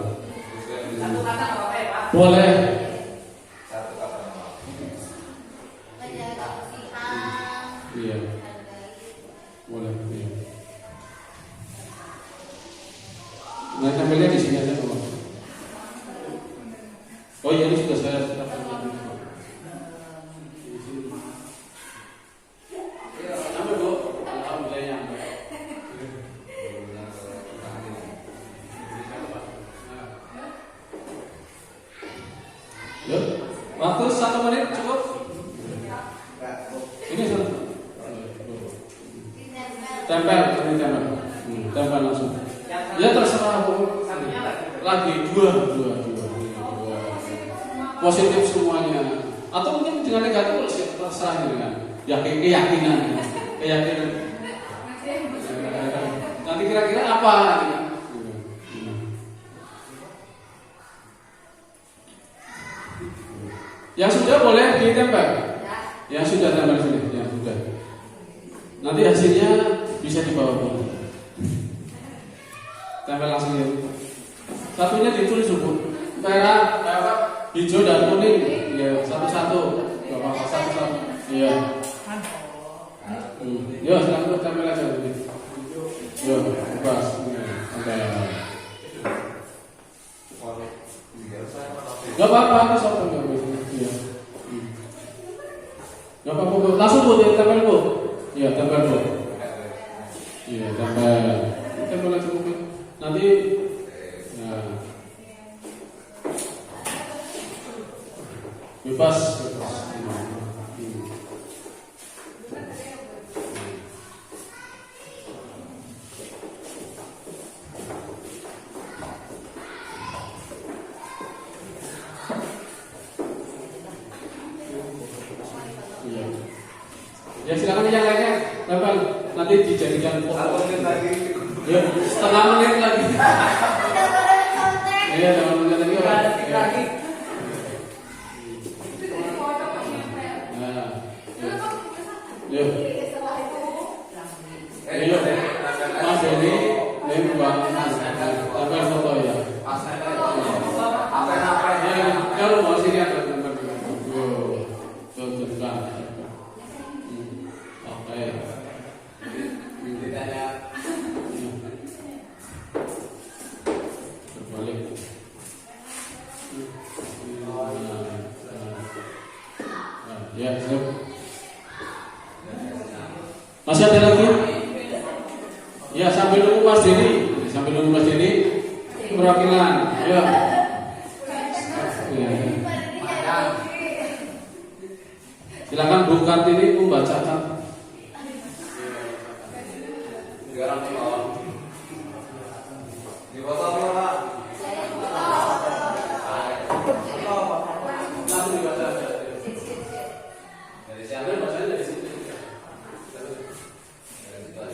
Boleh. Iya. Boleh. Iya. Nah, tampilnya di sini aja, Pak. Oh iya, ini sudah saya tempel, ini tempel. Tempel langsung. Ya terserah Bu. Lagi dua. Positif semuanya. Atau mungkin dengan negatif terserah dengan keyakinan. Nanti kira-kira apa nanti? Yang sudah boleh ditempel. Yang sudah tempel sini, yang sudah. Nanti hasilnya bisa dibawa pulang. Tempel langsung ya. Satunya ditulis Bu. Merah, hijau dan kuning. Ya, satu-satu. Enggak apa-apa, satu-satu. Iya. Yo, silakan tempel aja dulu. Yo, bebas. Tempel. Enggak apa-apa, sopan enggak apa-apa. Iya. Enggak apa-apa, Bu. Langsung Bu, tempel Bu. Iya, tempel Bu. Iya, tempel. Tempel aja Bu. Nanti bebas. Ya silakan yang lainnya, tempel. Nanti dijadikan foto. Ya, setengah menit lagi. Iya, setengah menit lagi. Yuk. Ayo. Mas Deni, Bang. Tempel foto ya. Ya, kalau mau sini ada tempel. Ya, masih ada lagi? Ya, sambil nunggu Mas Deni, perwakilan. Ya. Silakan Bu Kartini membacakan.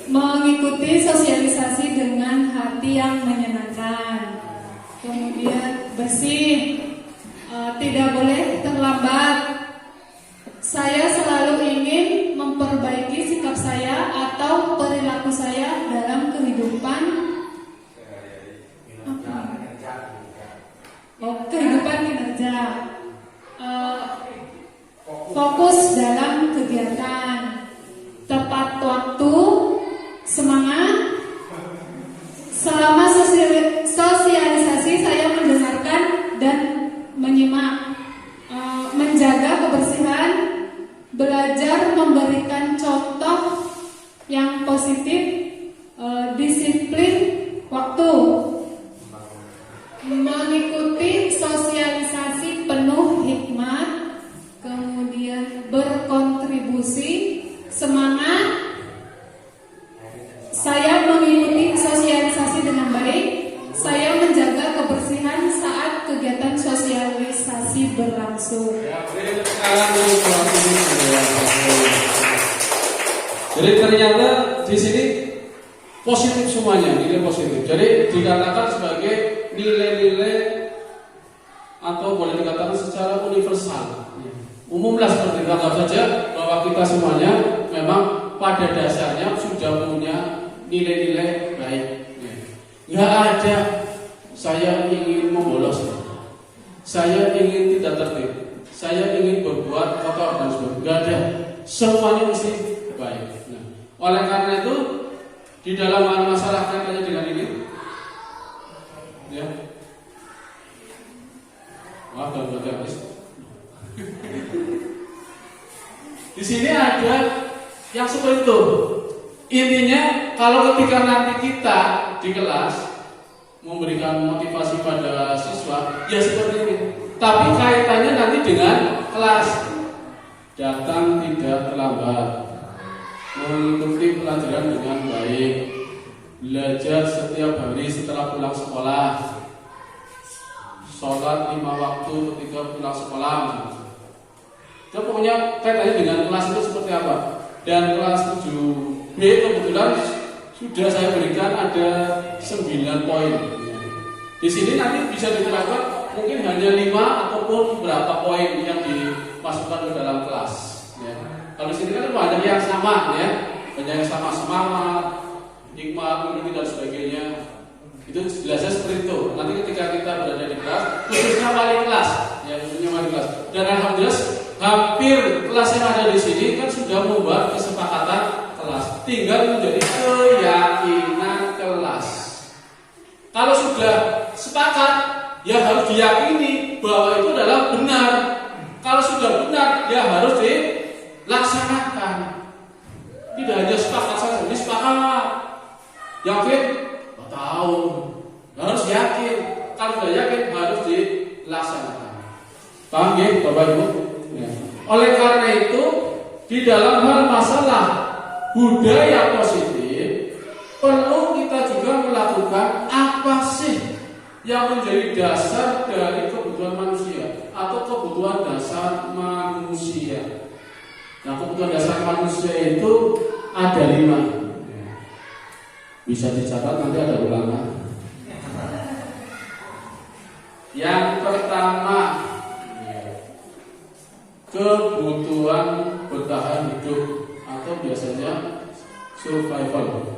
Mengikuti sosialisasi dengan hati yang menyenangkan, kemudian bersih, tidak boleh terlambat. Saya selalu ingin memperbaiki sikap saya atau perilaku saya dalam kehidupan kinerja, fokus dalam kegiatan, tepat waktu, semangat. Selama sosialisasi saya mendengarkan dan menyimak, menjaga kebersihan, belajar memberikan contoh yang positif, disiplin waktu, mengikuti sosialisasi penuh hikmat, kemudian berkontribusi, semangat. Saya mengikuti sosialisasi dengan baik. Saya menjaga kebersihan saat kegiatan sosialisasi berlangsung. Jadi ternyata di sini positif semuanya, nilai positif. Jadi dikatakan sebagai nilai-nilai atau boleh dikatakan secara universal. Umumlah seperti itu. Anggap saja bahwa kita semuanya memang pada dasarnya sudah punya nilai-nilai baik. Nggak ada saya ingin membolos, saya ingin tidak tertib, saya ingin berbuat kotor dan sebagainya. Nggak ada. Semuanya mesti baik. Nah, oleh karena itu di dalam masalah kaitannya dengan ini, ya, maaf dan habis. Di sini ada yang seperti itu. Intinya kalau ketika nanti kita di kelas memberikan motivasi pada siswa, ya seperti ini. Tapi kaitannya nanti dengan kelas, datang tidak terlambat. mengikuti pelajaran dengan baik, belajar setiap hari setelah pulang sekolah, sholat 5 waktu ketika pulang sekolah. Itu pokoknya kaitannya dengan kelas itu seperti apa. Dan kelas 7B kebetulan sudah saya berikan ada 9 poin. Di sini nanti bisa diterapkan mungkin hanya 5 ataupun berapa poin yang dimasukkan ke dalam kelas. Ya. Kalau di sini kan banyak yang sama, ya, banyak yang sama, semangat, hikmat, unity dan sebagainya. Itu jelasnya seperti itu. Nanti ketika kita berada di kelas, khususnya wali kelas, ya, khususnya wali kelas. Dan alhamdulillah hampir kelas yang ada di sini kan sudah membuat kesepakatan kelas. Tinggal menjadi keyakinan kelas. Kalau sudah sepakat, ya harus diyakini bahwa itu adalah benar. Kalau sudah benar, ya harus dilaksanakan. Tidak hanya sepakat saja, ini sepakat. Yakin? Nggak tahu. Harus yakin. Kalau sudah yakin, harus dilaksanakan. Paham ya, Bapak Ibu? Ya. Oleh karena itu, di dalam hal masalah budaya positif, perlu kita juga melakukan apa sih yang menjadi dasar dari kebutuhan manusia atau kebutuhan dasar manusia. Nah, kebutuhan dasar manusia itu ada 5. Bisa dicatat, nanti ada ulangan. Yang pertama, kebutuhan bertahan hidup atau biasanya survival.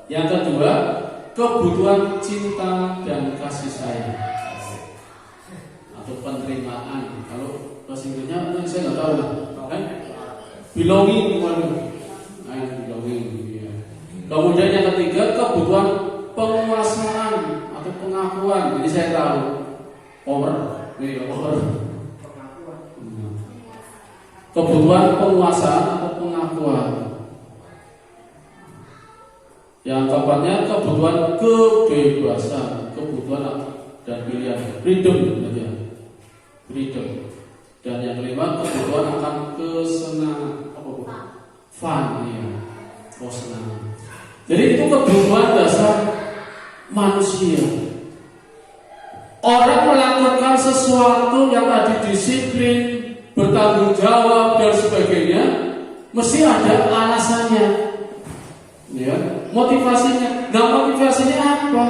Yang kedua, kebutuhan cinta dan kasih sayang atau penerimaan. Kalau bahasa Inggrisnya saya nggak tahu lah. Belonging, belonging. Ya. Kemudian yang ketiga, kebutuhan penguasaan atau pengakuan. Jadi saya tahu power. Kebutuhan penguasaan atau pengakuan. Yang keempatnya, kebutuhan kebebasan, kebutuhan dan pilihan, freedom. Dan yang kelima, kebutuhan akan kesenangan, fun, ya, kesenangan. Jadi itu kebutuhan dasar manusia. Orang melakukan sesuatu yang tadi disiplin, bertanggung jawab dan sebagainya, mesti ada alasannya, ya, motivasinya. Nah, motivasinya apa?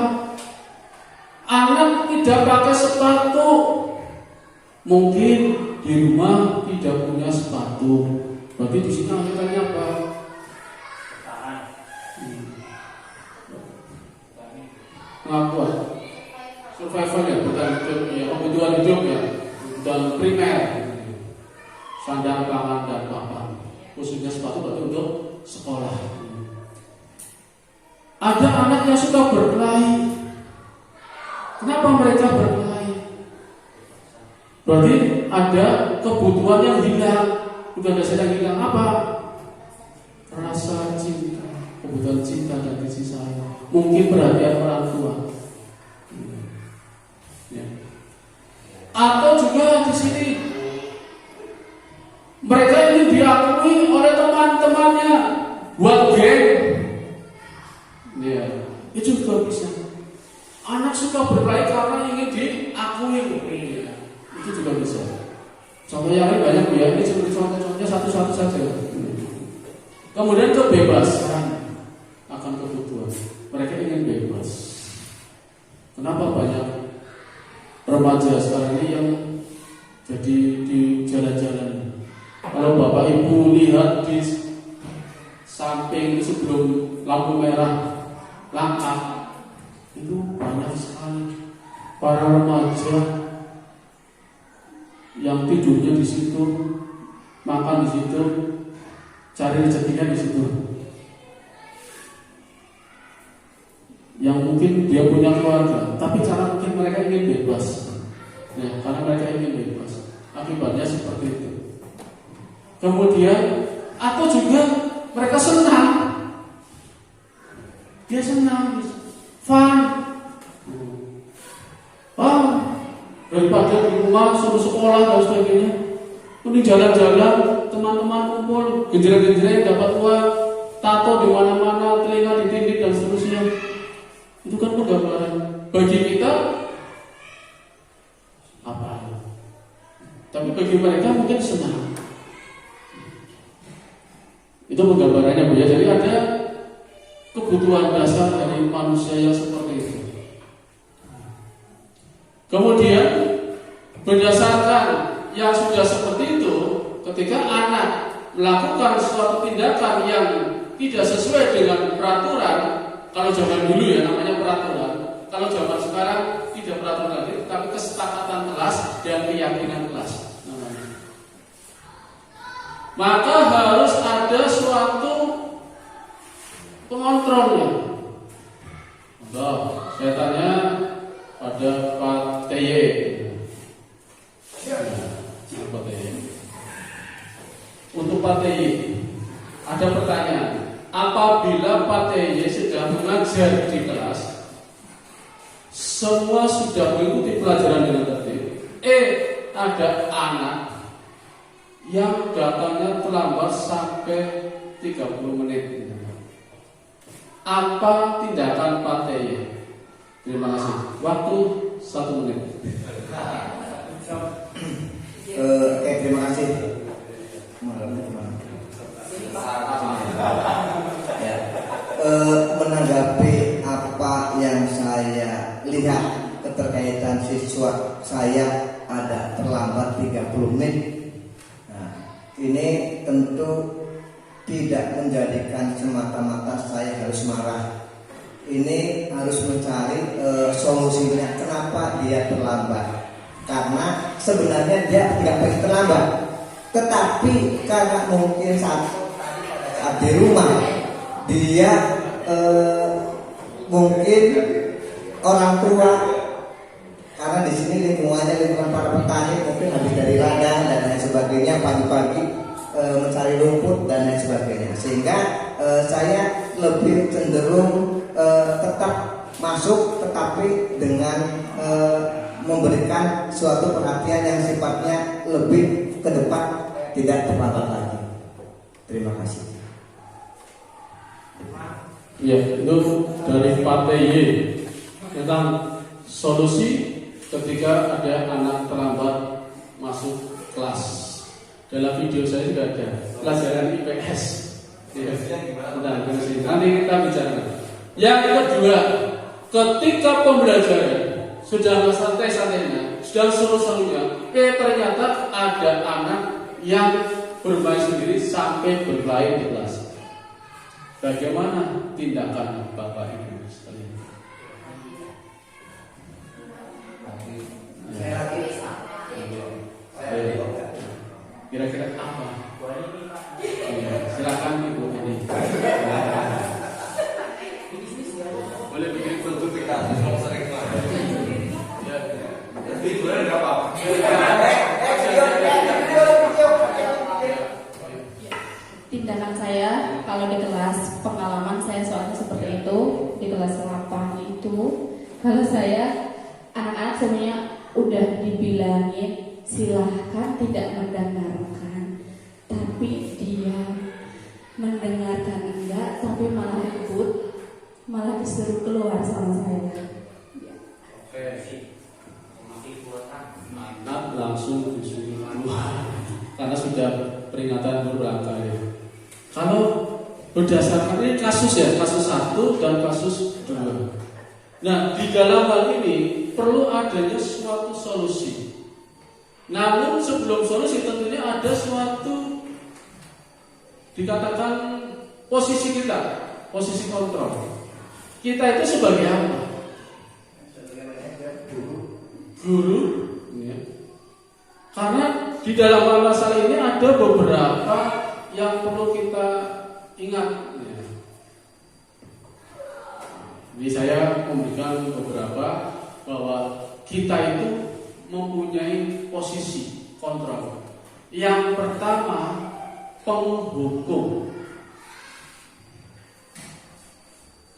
Anak tidak pakai sepatu, mungkin di rumah tidak punya sepatu. Berarti di sini alasannya apa? Pengakuan, survival ya, bukan ya, kebutuhan hidup ya, dan primer. Sandang, pangan, dan papan. Khususnya sepatu berarti untuk sekolah. Ada anak yang suka berkelahi. Kenapa mereka berkelahi? Berarti ada kebutuhan yang hilang. Bukan dasar yang hilang apa? Rasa cinta, kebutuhan cinta dan kasih sayang. Mungkin perhatian orang tua. Ya. Atau juga di sini mereka ini diakui oleh teman-temannya buat geng. Ya, itu juga bisa. Anak suka berkelahi karena ingin diakui. Ya, itu juga bisa. Contoh yang lain banyak ya. Ini seperti contoh-contohnya satu-satu saja. Kemudian kebebasan akan kebutuhan. Mereka ingin bebas. Kenapa banyak remaja sekarang ini yang jadi di jalan-jalan? Kalau Bapak Ibu lihat di samping sebelum lampu merah langkah, itu banyak sekali para remaja yang tidurnya di situ, makan di situ, cari rezekinya di situ. Yang mungkin dia punya keluarga, tapi karena mungkin mereka ingin bebas, ya, karena mereka ingin bebas. Akibatnya seperti itu. Kemudian atau juga mereka senang, dia senang, fun. Oh, Daripada di rumah suruh sekolah dan sebagainya, mending jalan-jalan, teman-teman kumpul, gejreng-gejreng dapat uang, tato di mana-mana, telinga ditindik dan seterusnya. Itu kan penggambaran bagi kita apa? Tapi bagi mereka mungkin senang. Itu penggambarannya Bu ya. Jadi ada kebutuhan dasar dari manusia yang seperti itu. Kemudian berdasarkan yang sudah seperti itu, ketika anak melakukan suatu tindakan yang tidak sesuai dengan peraturan, kalau zaman dulu ya namanya peraturan, kalau zaman sekarang tidak peraturan lagi, tapi kesepakatan kelas dan keyakinan kelas namanya. Maka harus ada suatu pengontrolnya. Saya tanya pada Pak TY. Pak TY. Untuk Pak TY ada pertanyaan. Apabila Pak TY sedang mengajar di kelas, semua sudah mengikuti pelajaran dengan tertib, ada anak yang datangnya terlambat sampai 30 menit. Apa tindakan Pak TY? Terima kasih. Waktu 1 menit. Terima kasih. Ya. Menanggapi apa yang saya lihat keterkaitan siswa saya ada terlambat 30 menit. Nah, ini tentu tidak menjadikan semata-mata saya harus marah. Ini harus mencari solusinya kenapa dia terlambat. Karena sebenarnya dia tidak pergi terlambat, tetapi karena mungkin saat di rumah dia mungkin orang tua, karena di sini lingkungannya lingkungan para petani, mungkin habis dari ladang dan lain sebagainya, pagi-pagi mencari rumput dan lain sebagainya, sehingga saya lebih cenderung tetap masuk, tetapi dengan memberikan suatu perhatian yang sifatnya lebih ke depan, tidak terlambat lagi. Terima kasih. Ya, itu dari Pak TY tentang solusi ketika ada anak terlambat masuk kelas. Dalam video saya juga ada pelajaran IPS. Ya, nanti kita bicara. Yang kedua, ketika pembelajaran sudah santai-santainya, sudah seru-serunya, ternyata ada anak yang bermain sendiri sampai berkelahi di kelas. Bagaimana tindakan Bapak Ibu sekalian? Kira-kira apa? Silakan Ibu ini. Boleh bikin bentuk kita kalau sering lah. Jadi boleh nggak apa-apa. Tindakan saya kalau di kelas, pengalaman saya soalnya seperti itu di kelas 8 itu, kalau saya anak-anak semuanya udah dibilangin silahkan tidak mendengarkan, tapi dia mendengarkan enggak, tapi malah ikut, malah disuruh keluar sama saya. Anak langsung disuruh keluar karena sudah peringatan berbelakang ya. Kalau berdasarkan ini kasus ya, kasus 1 dan kasus 2. Nah, di dalam hal ini perlu adanya suatu solusi. Namun sebelum solusi tentunya ada suatu dikatakan posisi kita, posisi kontrol. Kita itu sebagai apa? Guru. Ya. Karena di dalam masalah ini ada beberapa yang perlu kita ingat. Ya. Ini saya memberikan beberapa bahwa kita itu mempunyai posisi kontrol. Yang pertama, penghukum.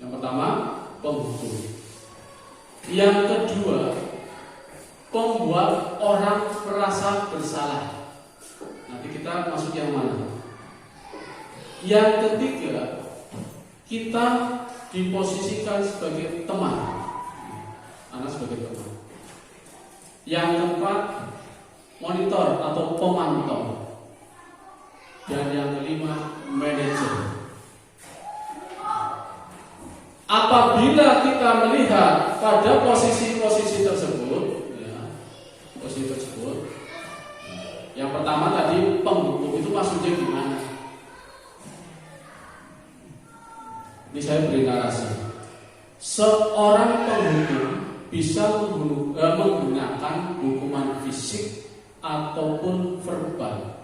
Yang pertama, penghukum. Yang kedua, membuat orang merasa bersalah. Nanti kita masuk yang mana? Yang ketiga, kita diposisikan sebagai teman. Anak sebagai teman. Yang keempat, monitor atau pemantau. Dan yang kelima, manajer. Apabila kita melihat pada posisi-posisi tersebut, yang pertama tadi penghukum itu maksudnya gimana? Ini saya beri narasi. Seorang penghukum bisa menggunakan hukuman fisik ataupun verbal.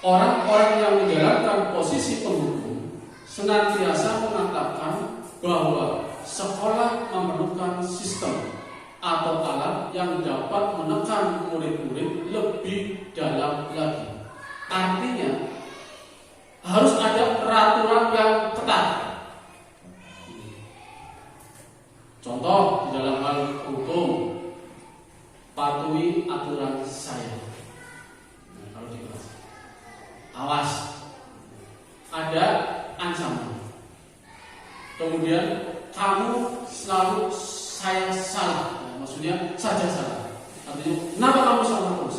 Orang-orang yang menjalankan posisi penghukum senantiasa mengatakan bahwa sekolah memerlukan sistem atau alat yang dapat menekan murid-murid lebih dalam lagi. Artinya harus ada peraturan yang ketat. Contoh di dalam hal hukum, patuhi aturan saya. Nah, kalau di kelas, awas, ada ancaman. Kemudian kamu selalu saya salah. Maksudnya saja salah. Artinya, kenapa kamu salah terus?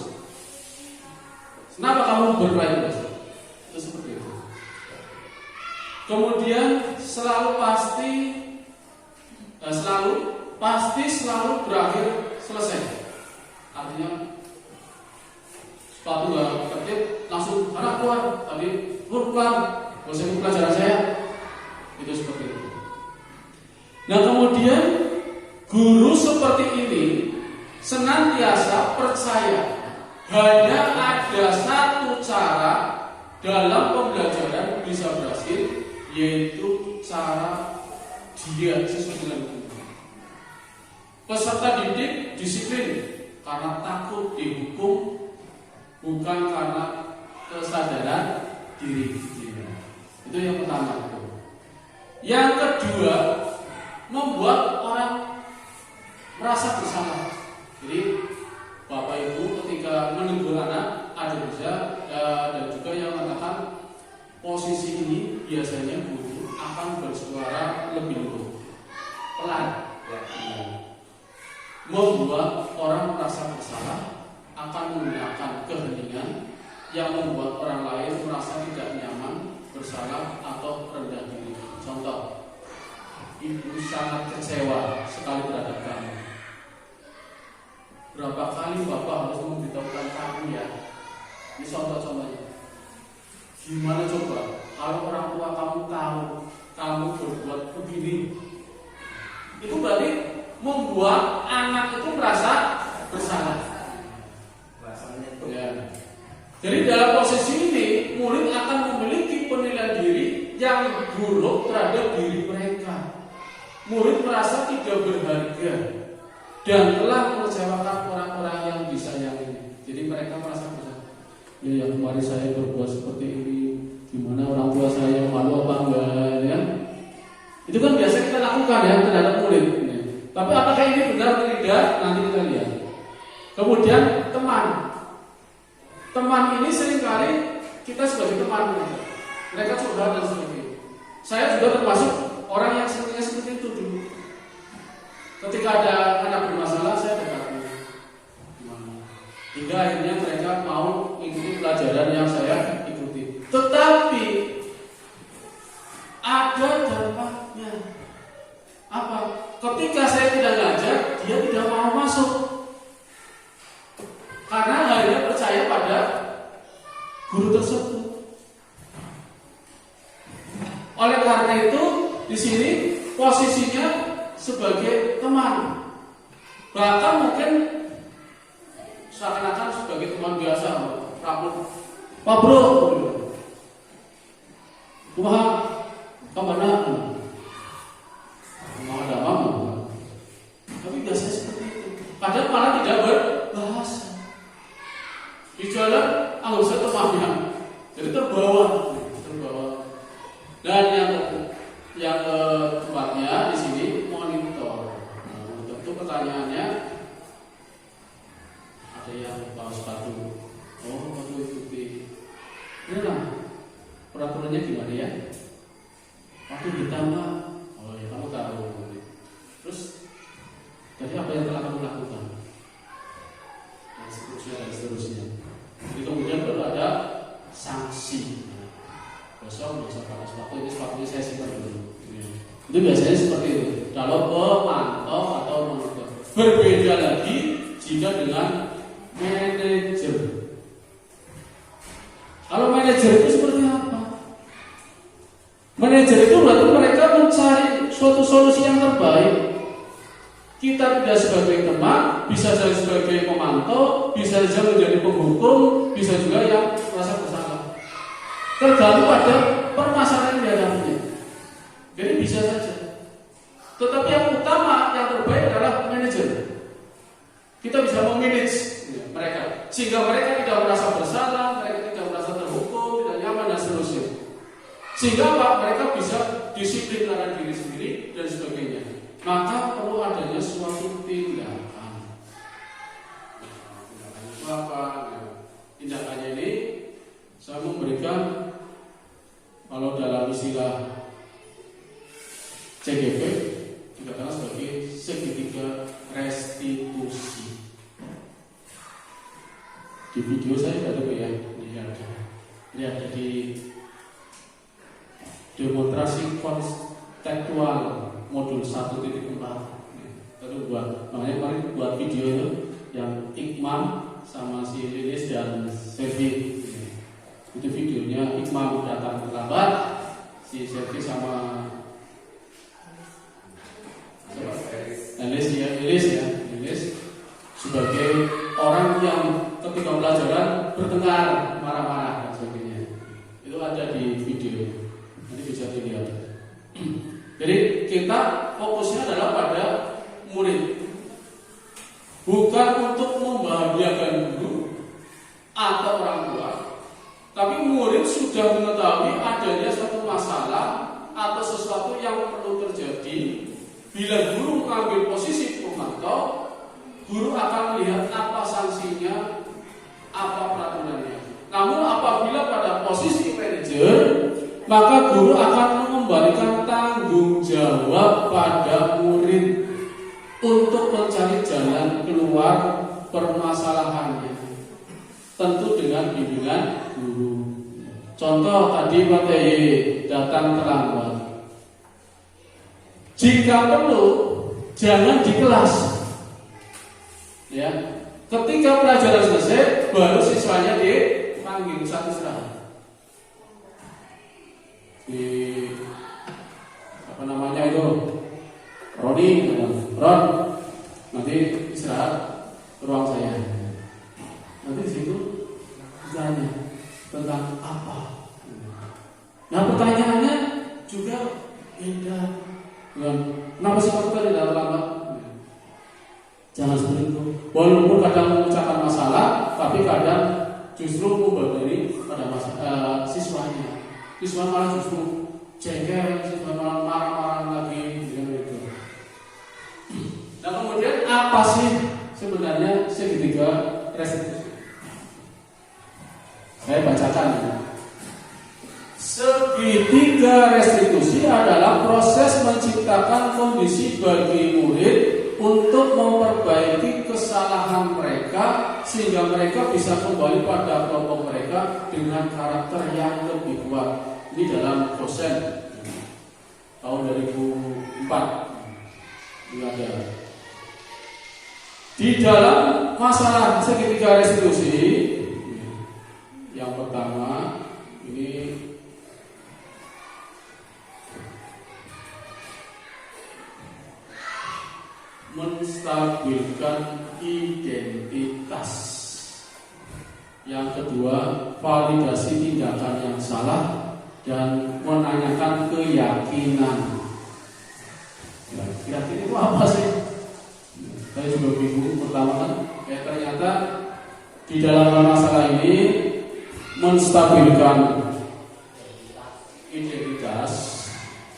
Kenapa kamu berbaik terus? Itu seperti itu. Kemudian selalu selalu berakhir selesai. Artinya sepatu nggak tertib langsung anak keluar, tapi keluar, gak usah ikut pelajaran saya. Itu seperti itu. Nah kemudian guru seperti ini senantiasa percaya hanya ada satu cara dalam pembelajaran bisa berhasil, yaitu cara dia sesuai dengan hukum. Peserta didik disiplin karena takut dihukum, bukan karena kesadaran diri. Itu yang pertama. Yang kedua, membuat orang merasa bersalah. Jadi Bapak Ibu ketika menegur anak ada bisa dan juga yang mengatakan posisi ini biasanya guru akan bersuara lebih lembut, pelan, membuat orang merasa bersalah, akan menggunakan keheningan yang membuat orang lain merasa tidak nyaman, bersalah atau rendah diri. Contoh, ibu sangat kecewa sekali terhadap kamu. Berapa kali bapak harus memberitahukan kamu ya? Ini contoh-contohnya. Gimana coba kalau orang tua kamu tahu kamu berbuat begini? Itu berarti membuat anak itu merasa bersalah. Ya. Jadi dalam posisi ini murid akan memiliki penilaian diri yang buruk terhadap diri mereka. Murid merasa tidak berharga dan telah mengecewakan orang-orang yang disayangi. Jadi mereka merasa bersalah. Ya kemarin saya berbuat seperti ini, gimana orang tua saya malu apa enggak ya? Itu kan biasa kita lakukan ya terhadap murid. Tapi apakah ini benar atau tidak? Nanti kita lihat. Kemudian teman ini seringkali kita sebagai teman mereka curhat dan sebagainya. Saya juga termasuk orang yang seringnya seperti itu dulu. Ketika ada anak bermasalah, saya dekati. Hingga akhirnya mereka mau ikuti pelajaran yang saya ikuti. Tetapi ada dampaknya. Apa? Ketika saya tidak ngajar, dia tidak mau masuk. Karena hanya percaya pada guru tersebut. Oleh karena itu, di sini posisinya sebagai teman. Bahkan mungkin seakan-akan sebagai teman biasa, Pak Bro, Tuhan, kemana? Mau ada mama. Tapi biasanya seperti itu. Padahal malah tidak berbahasa. Di jalan, saya temannya, jadi terbawa. Dan yang keempatnya di sini monitor. Nah, tentu pertanyaannya, ada yang bawa sepatu. Oh, aku ikuti. Inilah peraturannya gimana ya? Waktu ditambah. Oh ya, kamu tahu. Terus tadi apa yang telah kamu lakukan? Dan seterusnya. Jadi kemudian baru ada sanksi. Besok bisa pakai sepatu, ini sepatunya saya simpan dulu. Itu biasanya seperti itu. Kalau pemantau atau monitor. Berbeda lagi jika dengan manajer. Kalau manajer itu seperti apa? Manajer itu berarti mereka mencari suatu solusi yang terbaik. Kita tidak sebagai teman, bisa jadi sebagai pemantau, bisa saja menjadi penghukum, bisa juga yang merasa bersalah. Tergantung pada permasalahan yang dihadapinya. Jadi bisa saja. Tetapi yang utama, yang terbaik adalah manajer. Kita bisa memanage mereka, sehingga mereka tidak merasa bersalah, mereka tidak merasa terhukum, tidak nyaman dan seterusnya. Sehingga apa? Mereka bisa disiplin terhadap diri sendiri dan sebagainya. Maka perlu adanya suatu tindakan. Tindakan itu apa? Tindakannya ini saya memberikan, kalau dalam istilah CGP dikatakan sebagai segitiga restitusi. Di video saya ada ya, ini ada di demonstrasi konseptual modul 1.4. Itu makanya kemarin buat video itu yang Ikmam sama si Lilis dan Servi. Itu videonya Ikmam datang terlambat, si Servi sama Lilis sebagai orang yang ketika pelajaran bertengkar, marah-marah dan sebagainya. Itu ada di video, nanti bisa dilihat. Jadi kita fokusnya adalah pada murid, bukan untuk membahagiakan guru atau orang tua, tapi murid sudah mengetahui adanya suatu masalah atau sesuatu yang perlu terjadi. Bila guru mengambil posisi pemantau, guru akan melihat apa sanksinya, apa peraturannya. Namun apabila pada posisi manajer, maka guru akan mengembalikan tanggung jawab pada murid untuk mencari jalan keluar permasalahannya, tentu dengan bimbingan guru. Contoh tadi Pak TY datang terlambat. Jika perlu, jangan di kelas. Ya, ketika pelajaran selesai, baru siswanya dipanggil satu istirahat. Di apa namanya itu, Roni, Ron, nanti istirahat ke ruang saya. Nanti di situ ditanya tentang apa. Nah pertanyaannya juga beda. Kenapa sih kamu tadi dalam lambat? Jangan seperti itu. Walaupun kadang mengucapkan masalah, tapi kadang justru membebani pada siswanya. Siswa malah justru jengkel, siswa malah marah-marah lagi dengan itu. Nah kemudian apa sih sebenarnya segitiga restitusi? Saya bacakan ya. Segitiga restitusi adalah proses menciptakan kondisi bagi murid untuk memperbaiki kesalahan mereka sehingga mereka bisa kembali pada kelompok mereka dengan karakter yang lebih kuat. Ini dalam dosen tahun 2004 ini ada. Di dalam masalah segitiga restitusi yang pertama ini menstabilkan identitas. Yang kedua, validasi tindakan yang salah dan menanyakan keyakinan. Keyakinan itu apa sih? Saya juga bingung pertama kan. Ternyata di dalam masalah ini menstabilkan identitas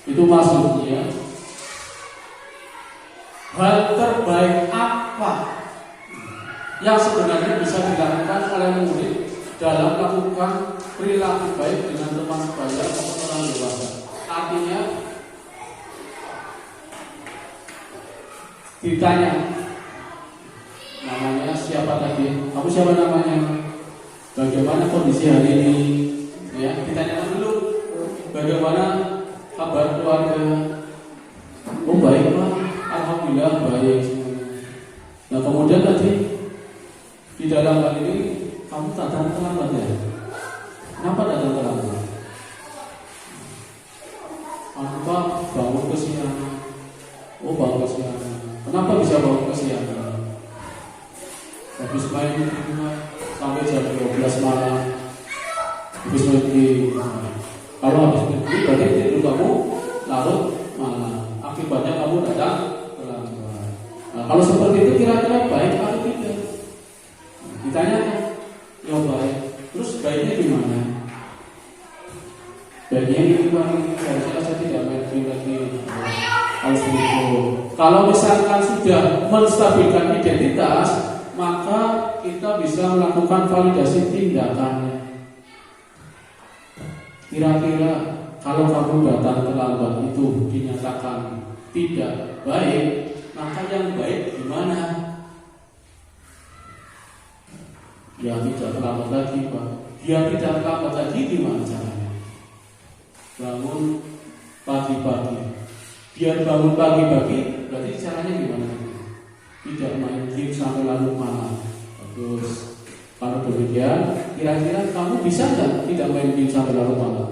itu maksudnya hal terbaik apa yang sebenarnya bisa dilakukan oleh murid dalam melakukan perilaku baik dengan teman sebaya maupun orang dewasa. Artinya ditanya namanya siapa tadi, kamu siapa namanya, bagaimana kondisi hari ini, ya ditanyakan dulu bagaimana kabar keluarga. Oh baik Pak, alhamdulillah baik. Nah kemudian tadi di dalam hal ini kamu datang terlambat ya? Kenapa datang terlambat? Apa bangun kesiangan? Oh bangun kesiangan. Kenapa bisa bangun kesiangan? Habis main di rumah sampai jam 12 malam. Habis pergi. Kalau habis pergi berarti tidur kamu larut malam. Akibatnya kamu datang terlambat. Nah, kalau seperti itu kira-kira baik atau tidak? Ditanya, ya baik. Terus baiknya gimana? Baiknya gimana? Harusnya saya tidak main lagi. Kalau misalkan sudah menstabilkan identitas, maka kita bisa melakukan validasi tindakannya. Kira-kira kalau kamu datang terlambat itu dinyatakan tidak baik, maka yang baik gimana? Ya tidak terlambat lagi Pak. Dia tidak terlambat lagi gimana caranya? Bangun pagi-pagi. Biar bangun pagi-pagi, berarti caranya gimana? Tidak main game sampai larut malam. Bagus. Kalau demikian, kira-kira kamu bisa nggak tidak main game sampai larut malam?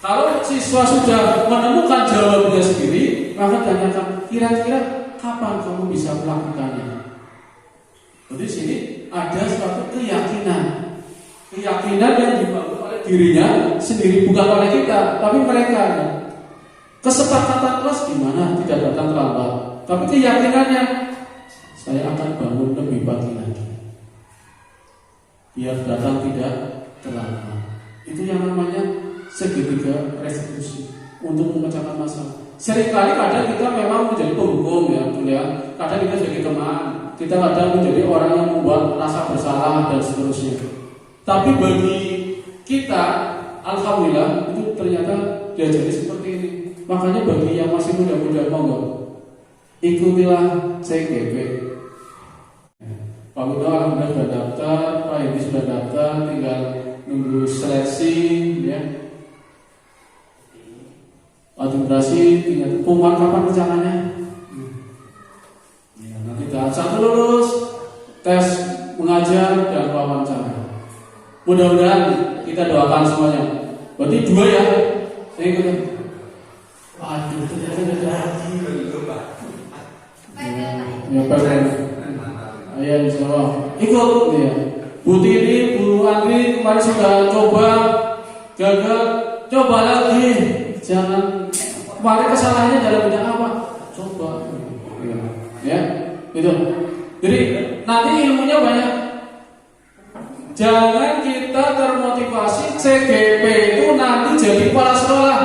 Kalau siswa sudah menemukan jawabannya sendiri, maka tanyakan kira-kira kapan kamu bisa melakukannya. Jadi sini ada suatu keyakinan yang dibangun oleh dirinya sendiri, bukan oleh kita, tapi mereka. Kesepakatan kelas gimana? Tidak datang terlambat. Tapi keyakinannya saya akan bangun lebih pagi lagi biar datang tidak terlambat. Itu yang namanya segitiga restitusi untuk memecahkan masalah. Seringkali kadang kita memang menjadi penghukum ya, kadang kita jadi teman, kita kadang menjadi orang yang membuat rasa bersalah dan seterusnya. Tapi bagi kita, alhamdulillah itu ternyata dia jadi seperti ini. Makanya bagi yang masih muda-muda monggo ikutilah CGP. Pak Muda alhamdulillah sudah daftar, Pak Edi sudah daftar, tinggal nunggu seleksi ya. Administrasi tinggal pengumuman kapan rencananya? Ya, nanti tahap 1 lulus, tes mengajar dan wawancara. Mudah-mudahan kita doakan semuanya. Berarti 2 ya. Saya ikut. Aduh, ternyata ada lagi. Ya, pengen. Ayo, insyaallah. Ikut ya. Bu Tini, Bu Andri kemarin sudah coba, gagal, coba lagi. Jangan kemarin kesalahannya dalam bidang apa? Coba. Ya, itu. Jadi nanti ilmunya banyak. Jangan kita termotivasi CGP itu nanti jadi kepala sekolah.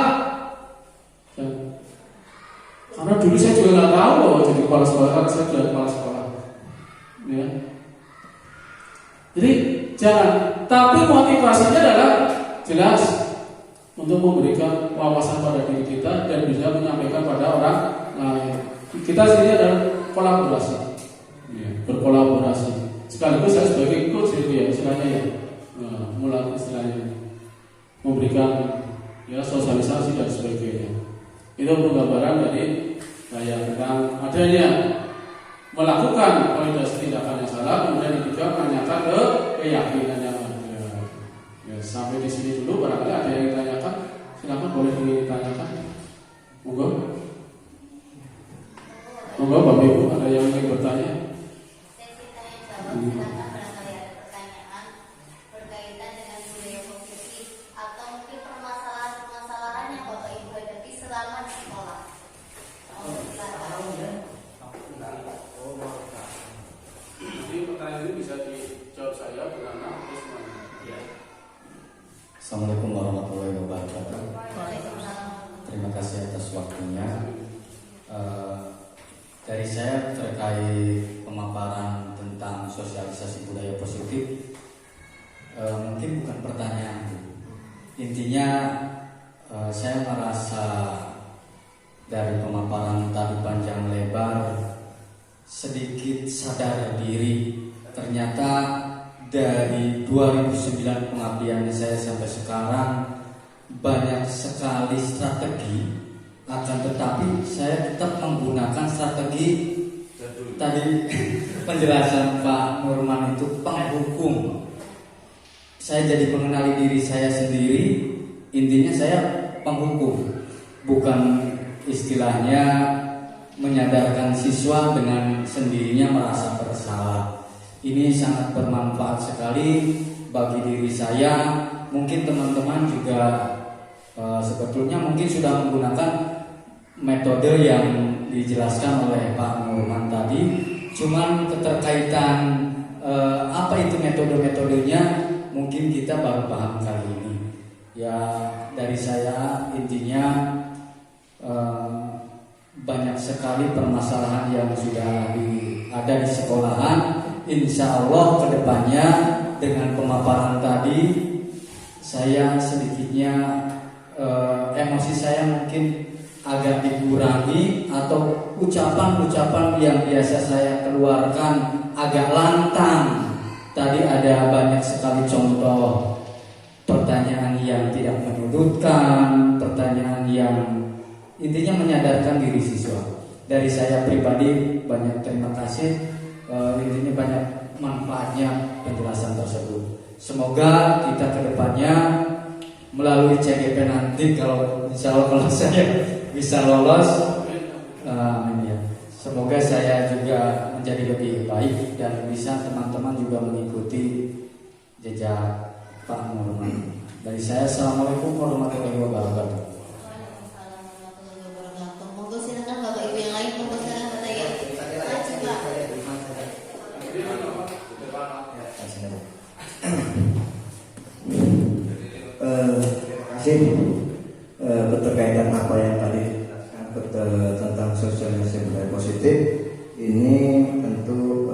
Karena dulu saya juga nggak tahu loh jadi kepala sekolah, karena saya sudah kepala sekolah. Ya. Jadi jangan. Tapi motivasinya adalah jelas untuk memberikan wawasan pada diri kita dan bisa menyampaikan pada orang lain. Kita sini adalah kolaborasi, berkolaborasi. Sekaligus saya sebagai coach ya, istilahnya ya, mulai istilahnya memberikan ya sosialisasi dan sebagainya. Itu penggambaran dari saya tentang adanya melakukan validasi tindakan yang salah, kemudian juga menanyakan ke keyakinan yang ada. Ya, sampai di sini dulu, barangkali ada yang ditanyakan, silakan boleh ditanyakan. Monggo, monggo Bapak Ibu, ada yang ingin bertanya? Silakan barangkali ada pertanyaan berkaitan dengan budaya positif atau mungkin permasalahan-permasalahan yang Bapak Ibu hadapi selama di sekolah. Jadi pertanyaan ini bisa dijawab saya bernama Usman. Ya. Assalamualaikum warahmatullahi wabarakatuh. Waalaikumsalam. Terima kasih atas waktunya. Dari saya terkait pemaparan tentang sosialisasi budaya positif. Mungkin bukan pertanyaan, intinya saya merasa dari pemaparan tadi panjang lebar sedikit sadar diri. Ternyata dari 2009 pengabdian saya sampai sekarang banyak sekali strategi, akan tetapi saya tetap menggunakan strategi tadi penjelasan Pak Nurman itu penghukum. Saya jadi mengenali diri saya sendiri. Intinya saya penghukum, bukan istilahnya menyadarkan siswa dengan sendirinya merasa bersalah. Ini sangat bermanfaat sekali bagi diri saya. Mungkin teman-teman juga sebetulnya mungkin sudah menggunakan metode yang dijelaskan oleh Pak Nurman tadi. Cuman keterkaitan apa itu metode-metodenya mungkin kita baru paham kali ini. Ya, dari saya intinya banyak sekali permasalahan yang sudah ada di sekolahan. Insya Allah kedepannya dengan pemaparan tadi saya sedikitnya emosi saya mungkin agak dikurangi, atau ucapan-ucapan yang biasa saya keluarkan agak lantang. Tadi ada banyak sekali contoh pertanyaan yang tidak menyudutkan, pertanyaan yang intinya menyadarkan diri siswa. Dari saya pribadi banyak terima kasih, intinya banyak manfaatnya penjelasan tersebut. Semoga kita kedepannya melalui CGP nanti, kalau insya Allah kalau saya bisa lolos, amin ya. Semoga saya juga menjadi lebih baik dan bisa teman-teman juga mengikuti jejak Pak Nurman. Dari saya, assalamualaikum warahmatullahi wabarakatuh. Waalaikumsalam warahmatullahi wabarakatuh. Monggo silakan Bapak Ibu yang lain, monggo silakan bertanya. Terima kasih. Berkaitan apa yang tadi tentang sosialisasi budaya positif, ini tentu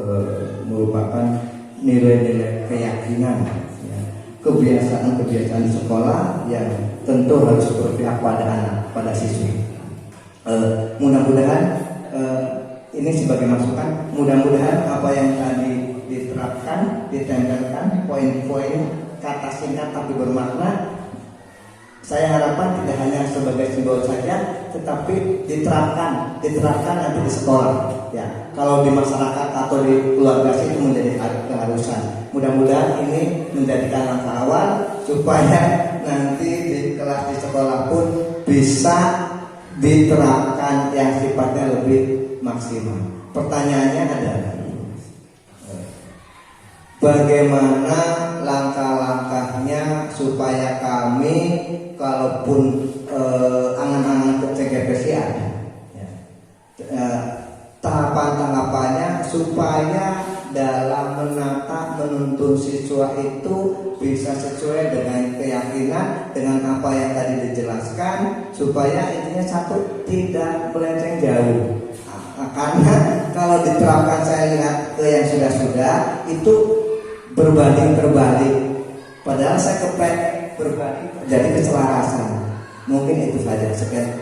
merupakan nilai-nilai keyakinan, ya, kebiasaan-kebiasaan di sekolah yang tentu harus berpihak pada anak, pada siswi. Mudah-mudahan ini sebagai masukan, mudah-mudahan apa yang tadi diterapkan, ditempelkan poin-poin kata singkat tapi bermakna. Saya harapkan tidak hanya sebagai simbol saja, tetapi diterapkan nanti di sekolah. Ya, kalau di masyarakat atau di keluarga itu menjadi keharusan. Mudah-mudahan ini menjadikan langkah awal supaya nanti di kelas di sekolah pun bisa diterapkan yang sifatnya lebih maksimal. Pertanyaannya adalah, bagaimana langkah-langkahnya supaya kami, kalaupun angan-angan ke CGPC ada, ya, tahapan-tahapannya supaya dalam menata menuntun siswa itu bisa sesuai dengan keyakinan, dengan apa yang tadi dijelaskan, supaya intinya satu, tidak melenceng jauh. Karena kalau diterapkan, saya lihat ke yang sudah-sudah itu berbanding terbalik, padahal saya kepengen berbanding jadi keselarasan. Mungkin itu saja. Sekian.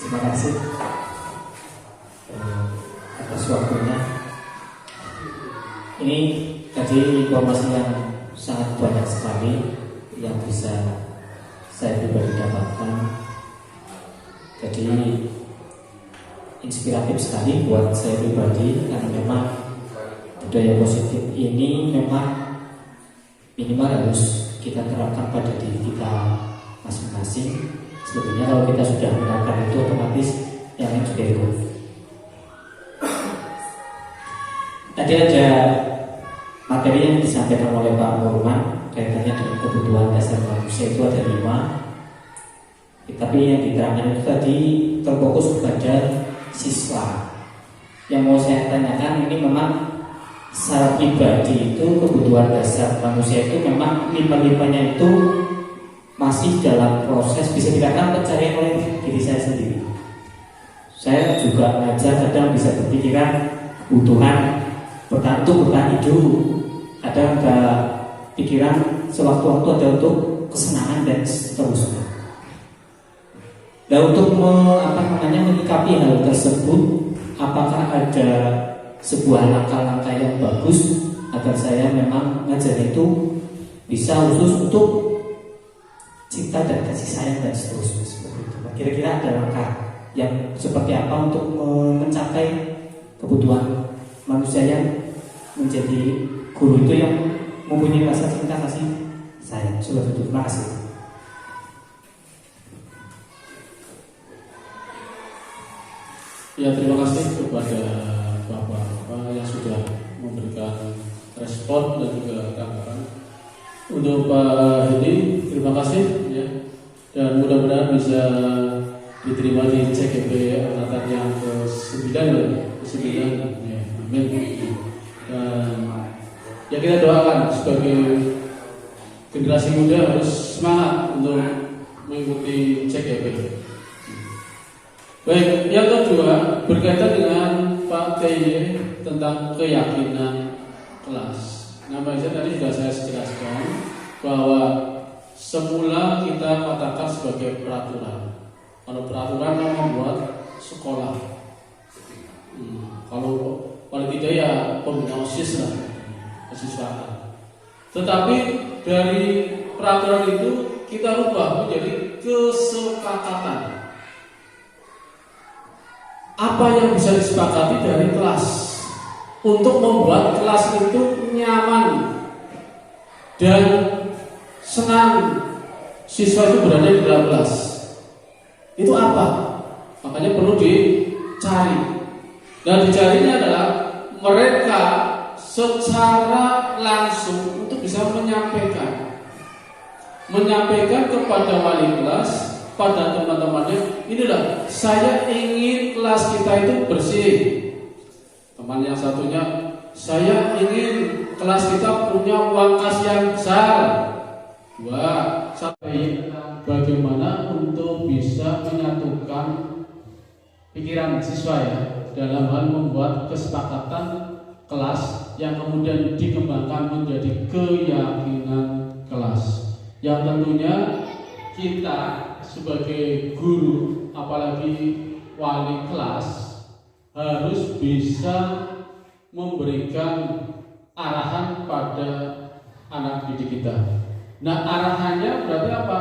Terima kasih atas waktunya. Ini tadi informasi yang sangat banyak sekali yang bisa saya pribadi dapatkan. Jadi inspiratif sekali buat saya pribadi, karena memang budaya positif ini memang minimal harus kita terapkan pada diri kita masing-masing. Sebetulnya kalau kita sudah menerapkan itu, otomatis yang lain juga ikut. Tadi ada materi yang disampaikan oleh Pak Nurman kaitannya dengan kebutuhan dasar manusia, itu ada 5. Tapi yang diterangkan itu tadi terfokus kepada siswa. Yang mau saya tanyakan, ini memang secara pribadi itu kebutuhan dasar manusia itu memang 5-5-nya itu masih dalam proses, bisa dikatakan pencarian oleh diri saya sendiri. Saya juga ngajar, kadang bisa berpikiran kebutuhan untuk bertahan hidup, kadang ada pikiran sewaktu-waktu ada untuk kesenangan dan seterusnya. Dan untuk menyikapi hal tersebut, apakah ada sebuah langkah-langkah yang bagus agar saya memang ngajar itu bisa khusus untuk cinta dan kasih sayang dan seterusnya seperti itu. Kira-kira ada langkah yang seperti apa untuk mencapai kebutuhan manusia yang menjadi guru itu yang mempunyai rasa cinta kasih sayang. Sudah tutup. Terima kasih. Ya, terima kasih kepada Bapak-bapak yang sudah memberikan respon dan juga tanggapan. Untuk Pak Hedi, terima kasih ya. Dan mudah-mudahan bisa diterima di CGP angkatan yang ke-9 ya. Amin. Dan ya kita doakan sebagai generasi muda harus semangat untuk mengikuti CGP. Baik, yang kedua berkaitan dengan Pak TY tentang keyakinan kelas. Nama saya tadi sudah saya jelaskan bahwa semula kita katakan sebagai peraturan. Kalau peraturan kan membuat sekolah. Kalau tidak ya pembina OSIS lah, kesiswaan. Tetapi dari peraturan itu kita rubah menjadi kesepakatan. Apa yang bisa disepakati dari kelas untuk membuat kelas itu nyaman dan senang siswa itu berada di dalam kelas. Itu apa? Makanya perlu dicari. Dan dicarinya adalah mereka secara langsung untuk bisa menyampaikan kepada wali kelas, pada teman-temannya, inilah saya ingin kelas kita itu bersih. Teman yang satunya, saya ingin kelas kita punya uang kas yang besar. Dua, sampai bagaimana untuk bisa menyatukan pikiran siswa ya dalam hal membuat kesepakatan kelas yang kemudian dikembangkan menjadi keyakinan kelas. Yang tentunya kita sebagai guru, apalagi wali kelas, harus bisa memberikan arahan pada anak didik kita. Nah, arahannya berarti apa?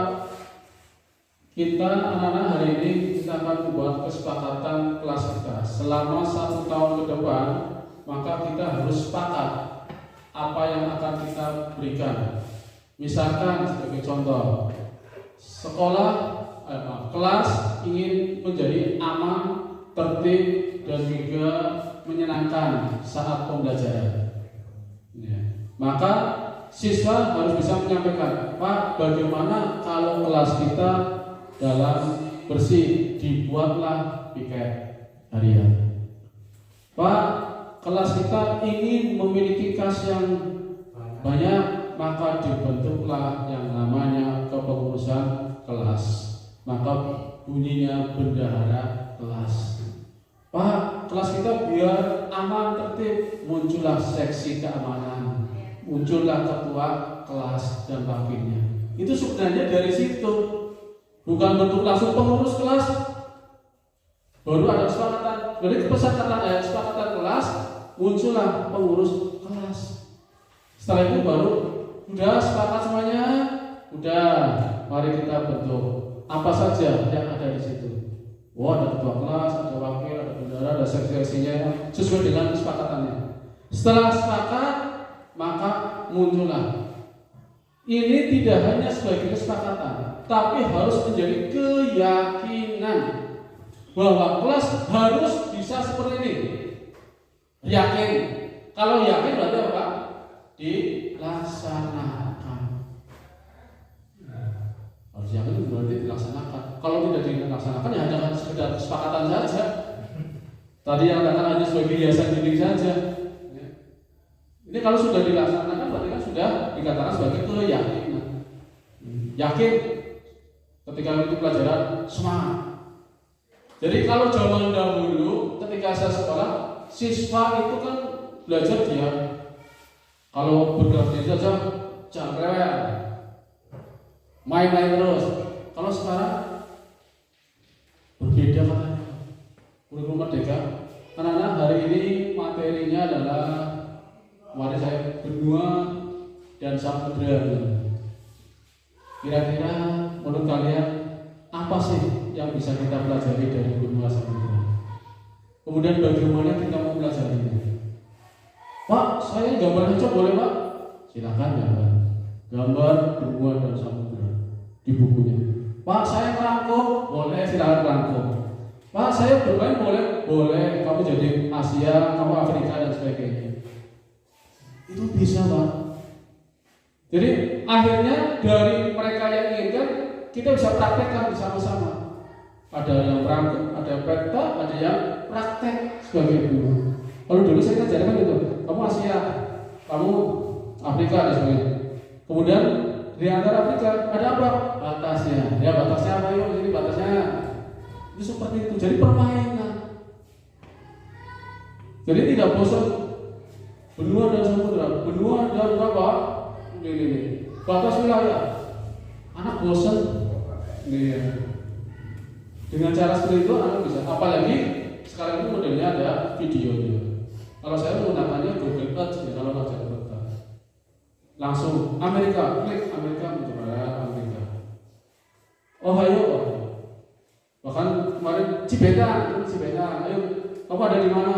Kita anak-anak hari ini kita akan membuat kesepakatan kelas kita selama 1 tahun ke depan, maka kita harus sepakat apa yang akan kita berikan. Misalkan sebagai contoh, kelas ingin menjadi aman, tertib dan juga menyenangkan saat pembelajaran. Ya. Maka siswa harus bisa menyampaikan, Pak, bagaimana kalau kelas kita dalam bersih, dibuatlah piket harian. Pak, kelas kita ingin memiliki kas yang banyak, maka dibentuklah yang namanya kepengurusan kelas. Maka bunyinya bendahara kelas. Pak, kelas kita biar aman tertib, muncullah seksi keamanan, muncullah ketua kelas dan wakilnya. Itu sebenarnya dari situ, bukan bentuk langsung pengurus kelas. Baru ada kesepakatan, dari kesepakatan kelas, muncullah pengurus kelas. Setelah itu baru udah sepakat semuanya, udah mari kita bentuk apa saja yang ada di situ. Wah, ada ketua kelas, ada wakil, ada bendahara, ada seksi-seksinya sesuai dengan kesepakatannya. Setelah sepakat, maka muncullah. Ini tidak hanya sebagai kesepakatan, tapi harus menjadi keyakinan bahwa kelas harus bisa seperti ini. Yakin. Kalau yakin berarti apa? Dilaksanakan. Harus yakin berarti dilaksanakan. Kalau tidak dilaksanakan ya hanya sekedar kesepakatan saja. Tadi yang katakan hanya sebagai hiasan dinding saja. Ini kalau sudah dilaksanakan berarti kan sudah dikatakan sebagai keyakinan. Yakin ketika itu pelajaran semangat. Jadi kalau zaman dahulu ketika saya sekolah, siswa itu kan belajar dia kalau bergerak diri saja jangan rewel, main-main terus. Kalau sekarang berbeda katanya. Kurikulum Merdeka, anak-anak hari ini materinya adalah kemarin saya benua dan samudra. Kira-kira menurut kalian apa sih yang bisa kita pelajari dari benua samudra? Kemudian bagaimana kita mau pelajarinya? Pak, saya gambar aja boleh Pak? Silakan gambar benua dan samudra di bukunya. Pak, saya merangkum, boleh, silakan merangkum. Pak, saya bermain boleh, boleh. Kamu jadi Asia, kamu Afrika dan sebagainya. Itu bisa Pak. Jadi akhirnya dari mereka yang inginkan kita bisa praktekkan bersama-sama. Ada yang merangkum, ada yang peta, ada yang praktek sebagai guru. Kalau dulu saya ngajarkan gitu, kamu Asia, kamu Afrika dan sebagainya. Kemudian di antara Afrika ada apa? Batasnya. Ya batasnya apa yuk? Ini batasnya. Itu seperti itu. Jadi permainan. Jadi tidak bosan. Benua dan samudra. Benua dan apa? Ini. Batas wilayah. Anak bosan. Ini. Dengan cara seperti itu anak bisa. Apalagi sekarang itu modelnya ada videonya. Kalau saya menggunakannya Google Earth ya, kalau ngajar peta. Langsung Amerika, klik Amerika untuk Amerika. Ohio. Bahkan kemarin Cibeta, ayo kamu ada di mana?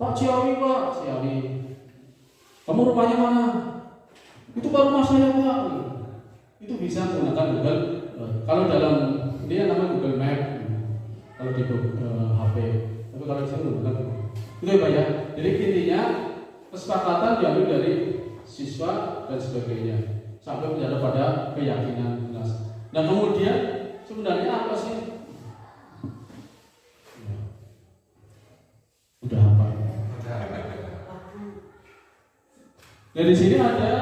Pak Ciawi Pak, Ciawi. Kamu rumahnya mana? Itu Pak rumah saya Pak. Itu bisa menggunakan Google. Kalau dalam ini yang namanya Google Map. Kalau di HP, tapi kalau saya menggunakan itu ya Pak ya. Jadi intinya kesepakatan diambil dari siswa dan sebagainya sampai menjadi pada keyakinan kelas. Nah kemudian sebenarnya apa sih? Ya. Udah apa? Nah di sini ada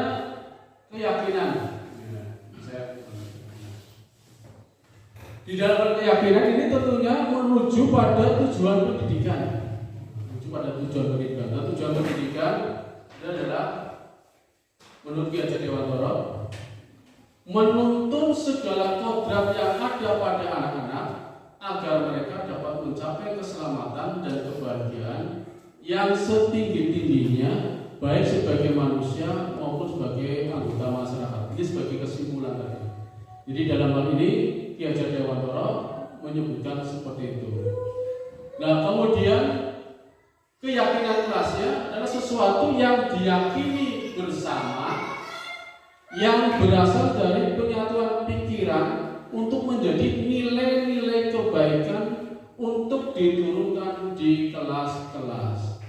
keyakinan. Di dalam keyakinan ini tentunya menuju pada tujuan pendidikan. Nah, tujuan pendidikan adalah menurut Ki Hajar Dewantara menuntun segala kodrat yang ada pada anak-anak agar mereka dapat mencapai keselamatan dan kebahagiaan yang setinggi-tingginya baik sebagai manusia maupun sebagai anggota masyarakat. Ini sebagai kesimpulan tadi. Jadi dalam hal ini Ki Hajar Dewantara menyebutkan seperti itu. Nah kemudian keyakinan kelasnya adalah sesuatu yang diyakini bersama, yang berasal dari penyatuan pikiran untuk menjadi nilai-nilai kebaikan untuk diturunkan di kelas-kelas.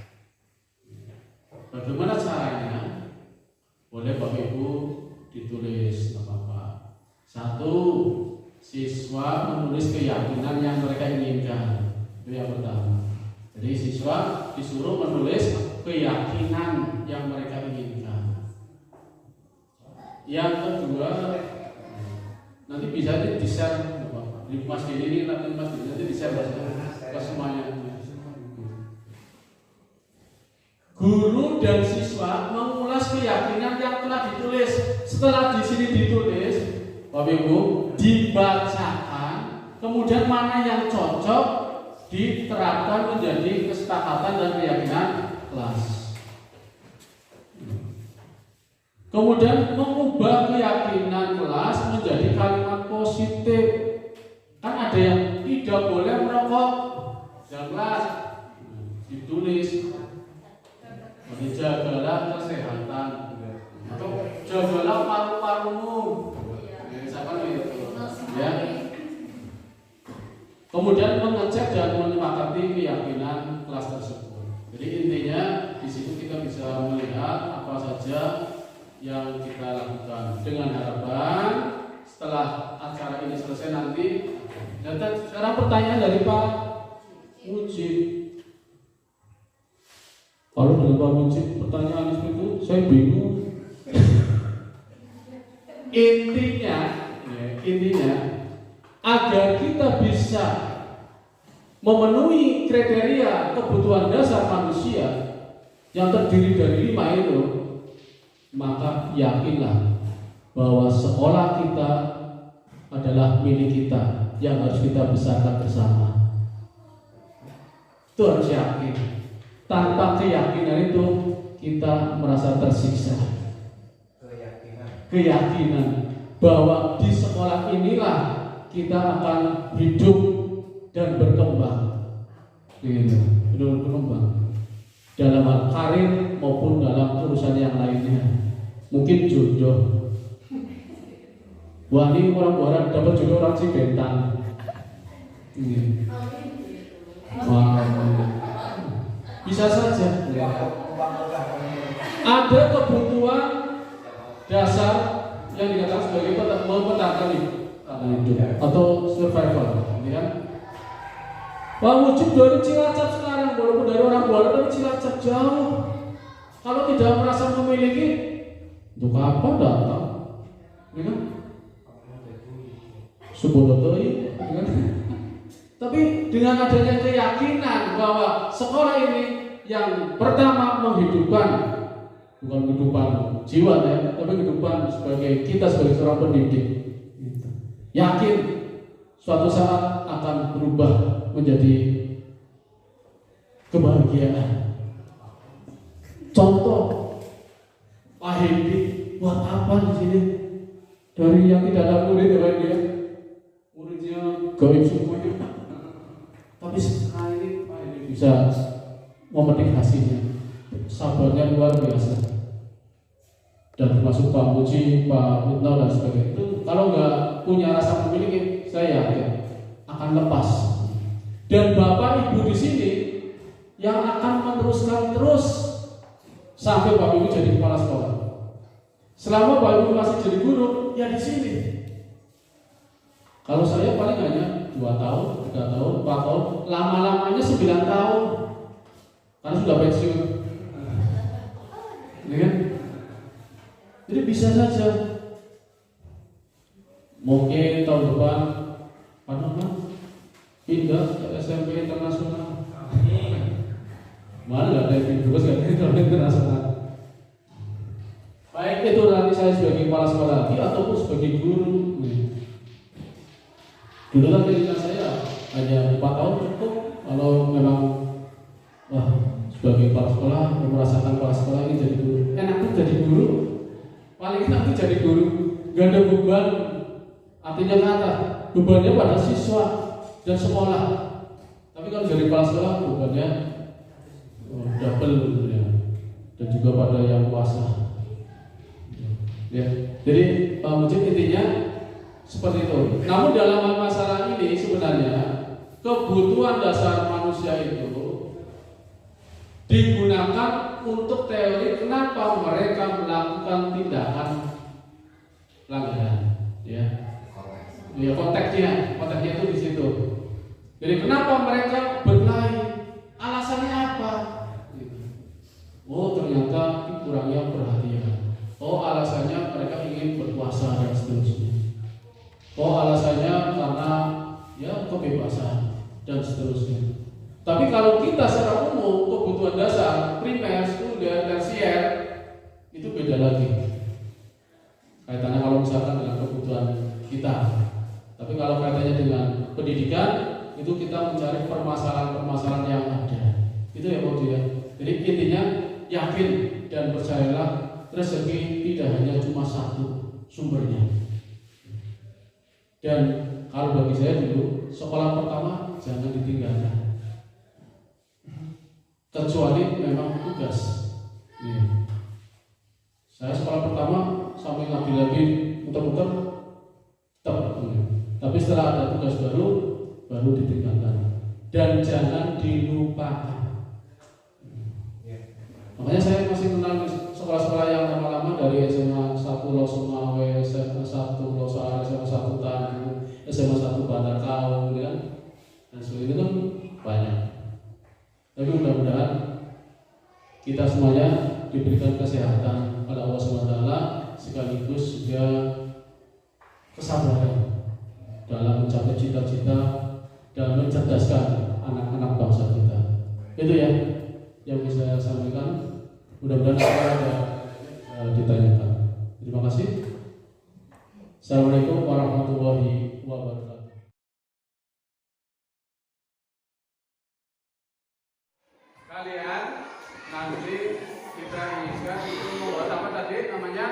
Bagaimana caranya? Boleh Bapak Ibu ditulis apa-apa. Satu, siswa menulis keyakinan yang mereka inginkan. Itu yang pertama. Jadi siswa disuruh menulis keyakinan yang mereka inginkan. Yang kedua, nanti bisa di-share di Mas ini nanti Mas nanti di-share ke semuanya. Guru dan siswa mengulas keyakinan yang telah ditulis. Setelah di sini ditulis, Bapak Ibu, dibacakan, kemudian mana yang cocok diterapkan menjadi kesepakatan dan keyakinan kelas. Kemudian mengubah keyakinan kelas menjadi kalimat positif. Kan ada yang tidak boleh merokok dalam kelas, ditulis jagalah kesehatan atau jagalah paru-parumu, misalkan itu, ya. Kemudian mengecek dan menyepakati keyakinan kelas tersebut. Jadi intinya di situ kita bisa melihat apa saja yang kita lakukan dengan harapan setelah acara ini selesai nanti. Dan sekarang pertanyaan dari Pak Mujib. Kalau dengan Pak Mujib pertanyaan itu saya bingung. Intinya intinya agar kita bisa memenuhi kriteria kebutuhan dasar manusia yang terdiri dari 5 itu, maka yakinlah bahwa sekolah kita adalah milik kita yang harus kita besarkan bersama. Itu harus yakin. Tanpa keyakinan itu kita merasa tersiksa. Keyakinan bahwa di sekolah inilah kita akan hidup dan berkembang. Gitu, berkembang dalam hal karir maupun dalam urusan yang lainnya. Mungkin jodoh. Wah, ini orang dapat jodoh orang Cibentang. Wah, bisa saja. Ada kebutuhan dasar yang dikatakan sebagai mempertahankan hidup atau survival, ya. Wah, wujud dari Cilacap sekarang, walaupun dari orang Buana tapi Cilacap jauh. Kalau tidak merasa memiliki, untuk apa datang? Ya kan? Subodotoi, ya kan? Tapi dengan adanya keyakinan bahwa sekolah ini yang pertama menghidupkan, bukan kehidupan jiwa ya, tapi kehidupan sebagai kita sebagai seorang pendidik. Yakin suatu saat akan berubah menjadi kebahagiaan. Contoh, Pak Hendi buat apa di sini? Dari yang tidak ada murid ya dia, muridnya gaib semuanya. Tapi sekarang ini Pak Hendi bisa memetik hasilnya, sabarnya luar biasa. Dan termasuk Pak Muji, Pak Mitno dan sebagainya. Itu kalau nggak punya rasa memiliki, saya yakin akan lepas. Dan Bapak Ibu di sini yang akan meneruskan terus sampai Bapak Ibu jadi kepala sekolah. Selama Bapak Ibu masih jadi guru, ya di sini. Kalau saya paling hanya 2 tahun, 3 tahun, 4 tahun, lama-lamanya 9 tahun, karena sudah pensiun. Ya kan? Jadi bisa saja. Mungkin tahun depan pindah ke SMP internasional. Mana nggak ada yang terus nggak ada internasional. Baik itu nanti saya sebagai kepala sekolah lagi ataupun sebagai guru. Dulu kan cerita saya hanya 4 tahun cukup. Kalau memang sebagai kepala sekolah merasakan kepala sekolah ini jadi guru. Enaknya jadi guru. Paling enak itu jadi guru. Gak ada beban. Artinya kata bebannya pada siswa dan sekolah. Tapi kalau jadi kepala sekolah bebannya double ya. Dan juga pada yang puasa. Ya. Jadi mungkin intinya seperti itu. Namun dalam masalah ini sebenarnya kebutuhan dasar manusia itu digunakan untuk teori kenapa mereka melakukan tindakan pelanggaran. Ya. Ya, konteksnya itu di situ. Jadi kenapa mereka berkelahi? Alasannya apa? Oh, ternyata kurangnya perhatian. Oh, alasannya mereka ingin berpuasa dan seterusnya. Oh, alasannya karena ya kebebasan dan seterusnya. Tapi kalau kita secara umum kebutuhan dasar primer, sekunder, tersier itu beda lagi. Kaitannya kalau misalkan dengan kebutuhan kita. Tapi kalau kaitannya dengan pendidikan, itu kita mencari permasalahan-permasalahan yang ada. Itu ya mau dia. Jadi intinya yakin dan percayalah rezeki tidak hanya cuma satu sumbernya. Dan kalau bagi saya dulu sekolah pertama jangan ditinggalkan. Kecuali memang tugas. Saya sekolah pertama sampai ngambil lagi muter-muter tetap. Tapi setelah ada tugas baru ditinggalkan dan jangan dilupakan. Makanya saya masih kenal sekolah-sekolah yang lama-lama dari SMA 1 Losumawe, SMA 1 Losar, SMA 1 Tanjung, SMA 1 Bandar Kaung, ya. Dan sebagainya kan banyak. Tapi mudah-mudahan kita semuanya diberikan kesehatan oleh Allah SWT sekaligus juga kesabaran mencapai cita-cita dan mencerdaskan anak-anak bangsa kita. Itu ya yang bisa saya sampaikan. Mudah-mudahan ada ditanyakan. Terima kasih. Assalamualaikum warahmatullahi wabarakatuh. Kalian nanti kita inginkan itu membuat apa tadi namanya?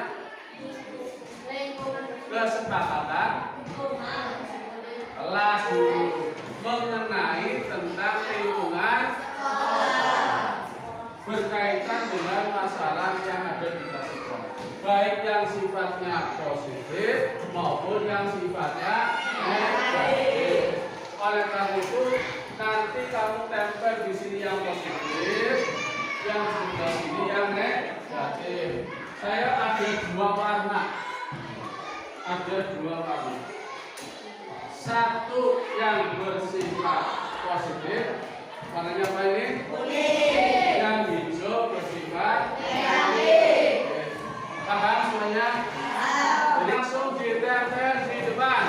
Kesepakatan kelas mengenai tentang lingkungan berkaitan dengan masalah yang ada di kelas sekolah, baik yang sifatnya positif maupun yang sifatnya negatif. Oleh karena itu nanti kamu tempel di sini yang positif, yang sebelah sini yang negatif. Saya ada dua warna. Satu yang bersifat positif, warnanya apa ini? Kuning. Yang hijau bersifat negatif. Paham semuanya? Jadi langsung ditempel di depan.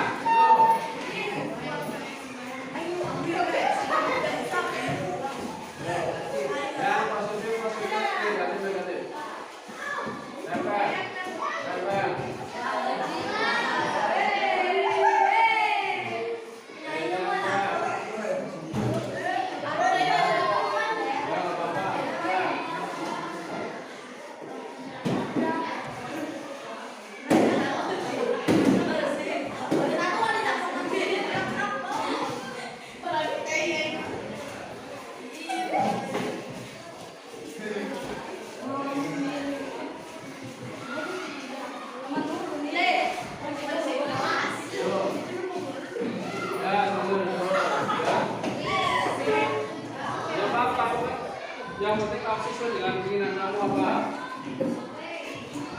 Yang positif negatif. Tempel. Yang penting kamu sesuai dengan keinginan kamu apa?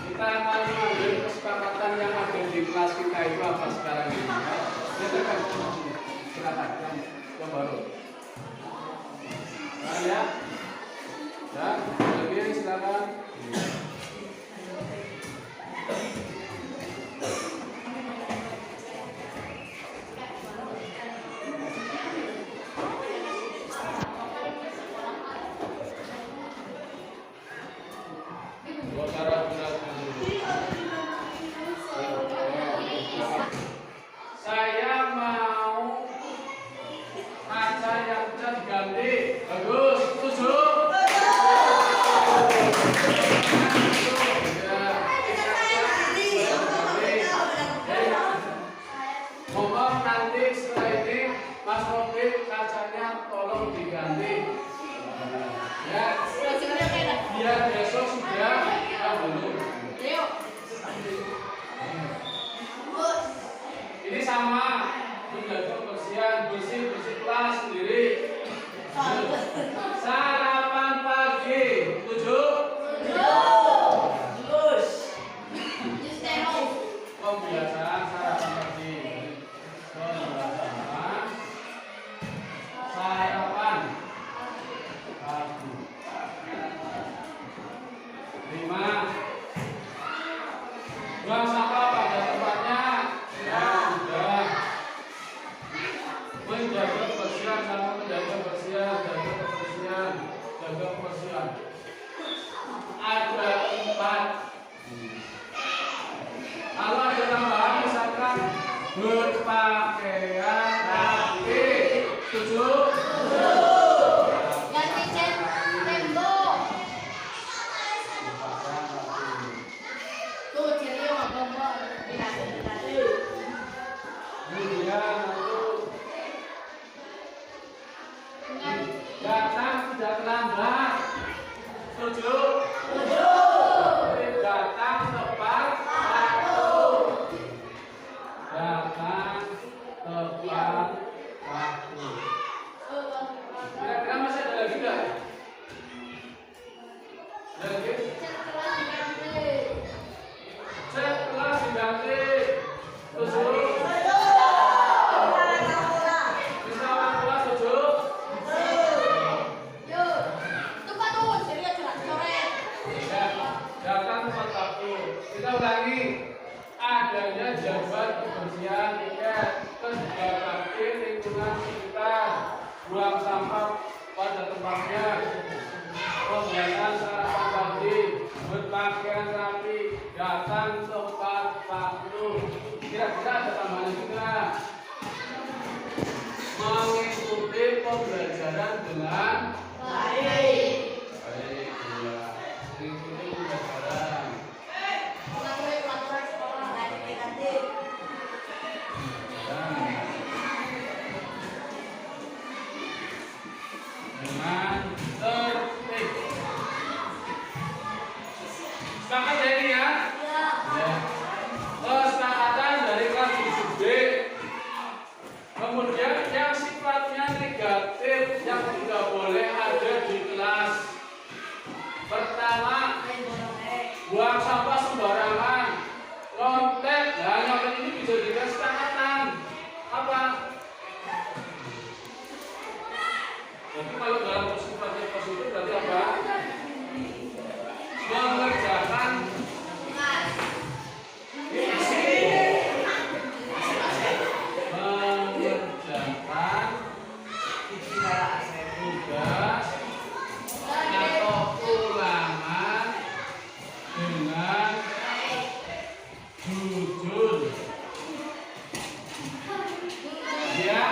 Kita akan mengambil kesepakatan yang ada di kelas kita itu apa sekarang ini. Ya tekan sini. Silakan yang baru. Nah, ya. Ya, lagi silakan. Saya mau kaca yang cat diganti. Bagus, setuju? Ngomong nanti setelah ini Mas Robin kacanya tolong diganti. Ya, biar besok sudah dulu. Ini sama, menjaga kebersihan, bersih kelas sendiri. Sarapan pagi, setuju? Pembiasaan sarapan pagi. Pembiasaan sarapan pagi. 5. Buang sampah pada tempatnya. Ya, sudah. Menjaga kebersihan sama menjaga kebersihan, jaga kebersihan. Ada 4. Kalau ada tambahan misalkan berpakaian rapi, setuju? Ganti cat tembok. Tuh ciri yang ngomong. Kemudian datang tidak terlambat, setuju? Datang tepat waktu. Datang tepat waktu. Kira-kira masih ada lagi nggak? Ada lagi? Cek kelas diganti. Setuju? Kita ulangi, adanya jadwal kebersihan tiket, kegiatan kegiatan sarapan pagi, berpakaian rapi, datang tepat waktu. Kira-kira ada tambahan juga. Mengikuti pembelajaran dengan baik. Baik, iya. Mengikuti pembelajaran. Dengan tertib. Sepakat ya ini ya? Ya. Kesepakatan dari kelas 7B. Kemudian yang sifatnya negatif yang tidak boleh ada di kelas. Pertama, buang sampah sembarangan. Nyontek, nah nyontek ini bisa dijadikan kesepakatan. Apa? Jadi kalau dalam sifatnya positif berarti apa? Mengerjakan tugas atau ulangan dengan jujur. Ya.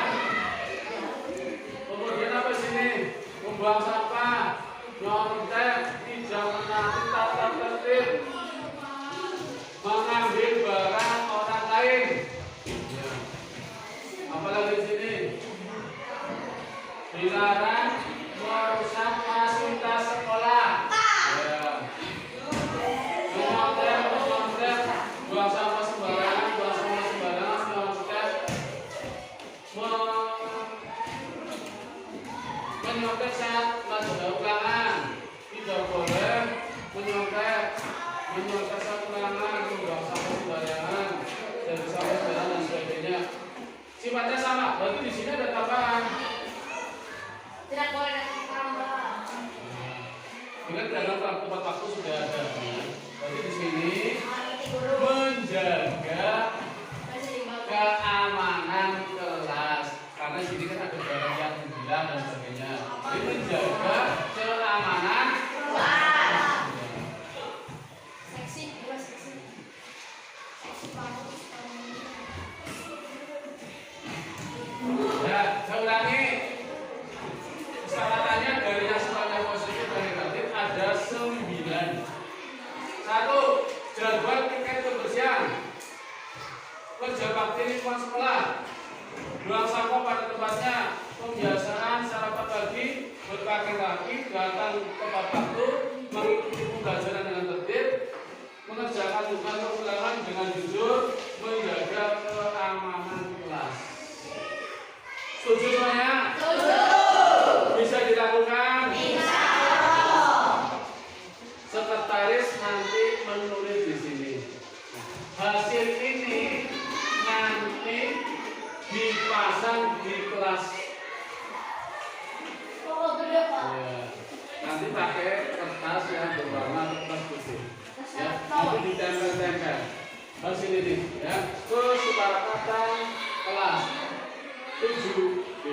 Kemudian apa sini? Membuang sampah, nyontek, tidak menaati tata tertib, mengambil barang orang lain. Ya. Apalagi di sini? Dilarang merusak fasilitas sekolah. Ya. Menyontek, buang sampah sembarangan, menyontek saat melakukan ulangan. Tidak boleh menyontek saat ulangan, membuang sampah sembarangan, dan sampah sembarangan dan sebagainya. Sifatnya sama. Berarti di sini ada tambahan. Tidak boleh tambah. Ingat dalam tempat waktu sudah ada. Berarti di sini menjaga keamanan kelas. Karena di sini kan ada barang yang hilang dan sebagainya. Jadi menjaga keamanan kelas. Seksi. Ya, saya ulangi. Kesepakatannya dari yang sifatnya positif dan negatif ada 9. 1. Jadwal tiket kebersihan. Kerja bakti lingkungan sekolah. Buang sampah pada tempatnya. Pembiasaan sarapan pagi, berpakaian rapi, datang tepat waktu, mengikuti pembelajaran dengan tertib, mengerjakan tugas ulangan dengan jujur, menjaga keamanan kelas. Setuju semuanya? Bisa dilakukan? Bisa. Sekretaris nanti menulis di sini. Hasil ini nanti dipasang di kelas. Ya. Nanti pakai kertas yang berwarna kertas putih. Ya, nanti ditempel-tempel. Hasil ini, ya. Kesepakatan kelas 7B.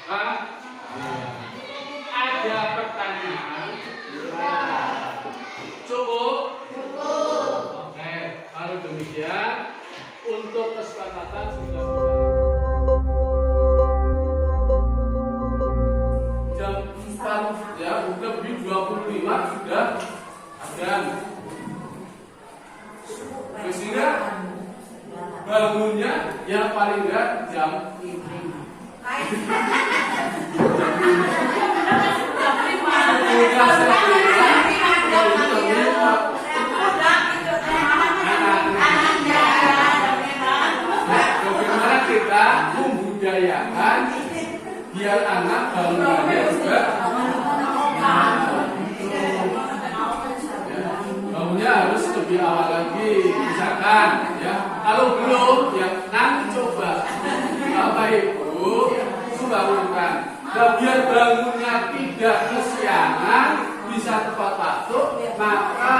Ya. Ada pertanyaan? Cukup? Oke, kalau demikian untuk kesepakatan sudah jam 4 ya, lebih 25 sudah ada. Sehingga bangunnya yang paling enggak jam 5. Bagaimana kita membudayakan biar anak bangunannya juga bangunnya harus lebih awal lagi, misalkan ya. Kalau belum ya nanti coba Bapak Ibu bangunkan. Dan biar bangunnya tidak kesiangan, bisa tepat waktu, maka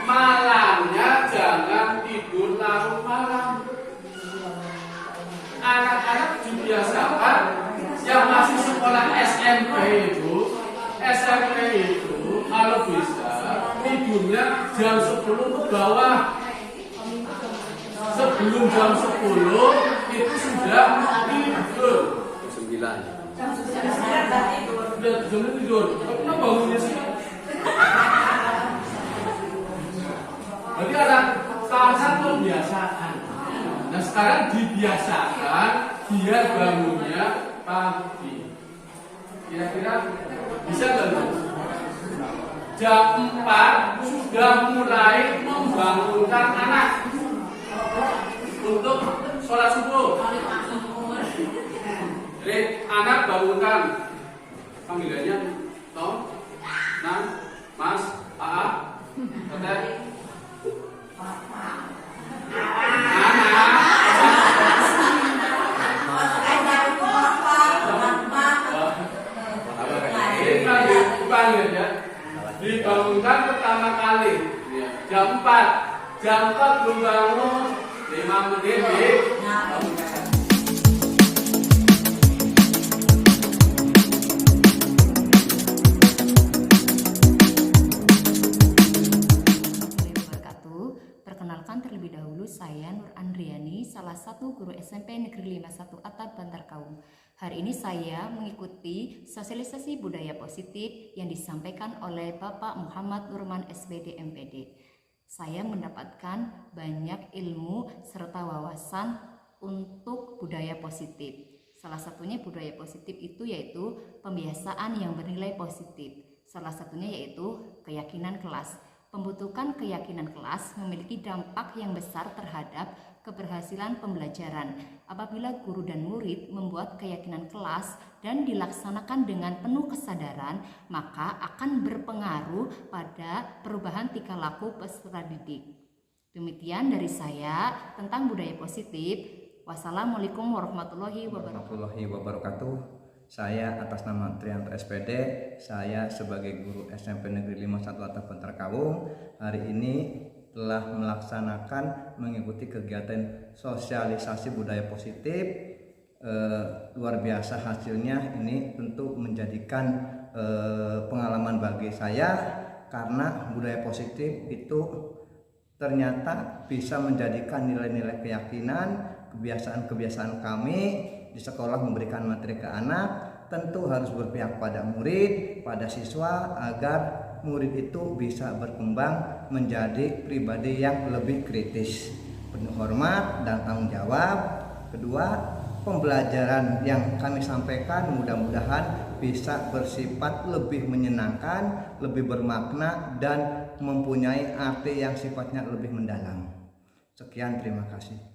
malamnya jangan tidur larut malam. Anak-anak dibiasakan yang masih sekolah SMP itu tidurnya jam 10 ke bawah. Sebelum jam 10 itu sudah tidur. 9. Sudah jam tidur. Kenapa bangunnya sih? Berarti ada salah pembiasaan. Nah sekarang dibiasakan dia bangunnya pagi. Kira-kira bisa nggak? Jam 4 sudah mulai membangunkan anak untuk sholat subuh. Jadi anak bangunkan, panggilannya Tom, Nan, Mas, Aa, Teteh, dipanggil ya, dibangunkan pertama kali jam 4, jam 4 belum bangun 5 menit dibangunkan. Perkenalkan terlebih dahulu saya Nur Andriani, salah satu guru SMP Negeri 51 Atap Bantar Kaung. Hari ini saya mengikuti sosialisasi budaya positif yang disampaikan oleh Bapak Muhammad Nurman SPD MPD. Saya mendapatkan banyak ilmu serta wawasan untuk budaya positif. Salah satunya budaya positif itu yaitu pembiasaan yang bernilai positif. Salah satunya yaitu keyakinan kelas. Pembentukan keyakinan kelas memiliki dampak yang besar terhadap keberhasilan pembelajaran. Apabila guru dan murid membuat keyakinan kelas dan dilaksanakan dengan penuh kesadaran, maka akan berpengaruh pada perubahan tingkah laku peserta didik. Demikian dari saya tentang budaya positif. Wassalamualaikum warahmatullahi wabarakatuh. Saya atas nama Trianto SPD, saya sebagai guru SMP Negeri 51 Atap Bantar Kaung hari ini telah melaksanakan mengikuti kegiatan sosialisasi budaya positif. Luar biasa hasilnya, ini tentu menjadikan pengalaman bagi saya karena budaya positif itu ternyata bisa menjadikan nilai-nilai keyakinan, kebiasaan-kebiasaan kami di sekolah memberikan materi ke anak. Tentu harus berpihak pada murid, pada siswa agar murid itu bisa berkembang menjadi pribadi yang lebih kritis, penuh hormat dan tanggung jawab. Kedua, pembelajaran yang kami sampaikan mudah-mudahan bisa bersifat lebih menyenangkan, lebih bermakna dan mempunyai arti yang sifatnya lebih mendalam. Sekian, terima kasih.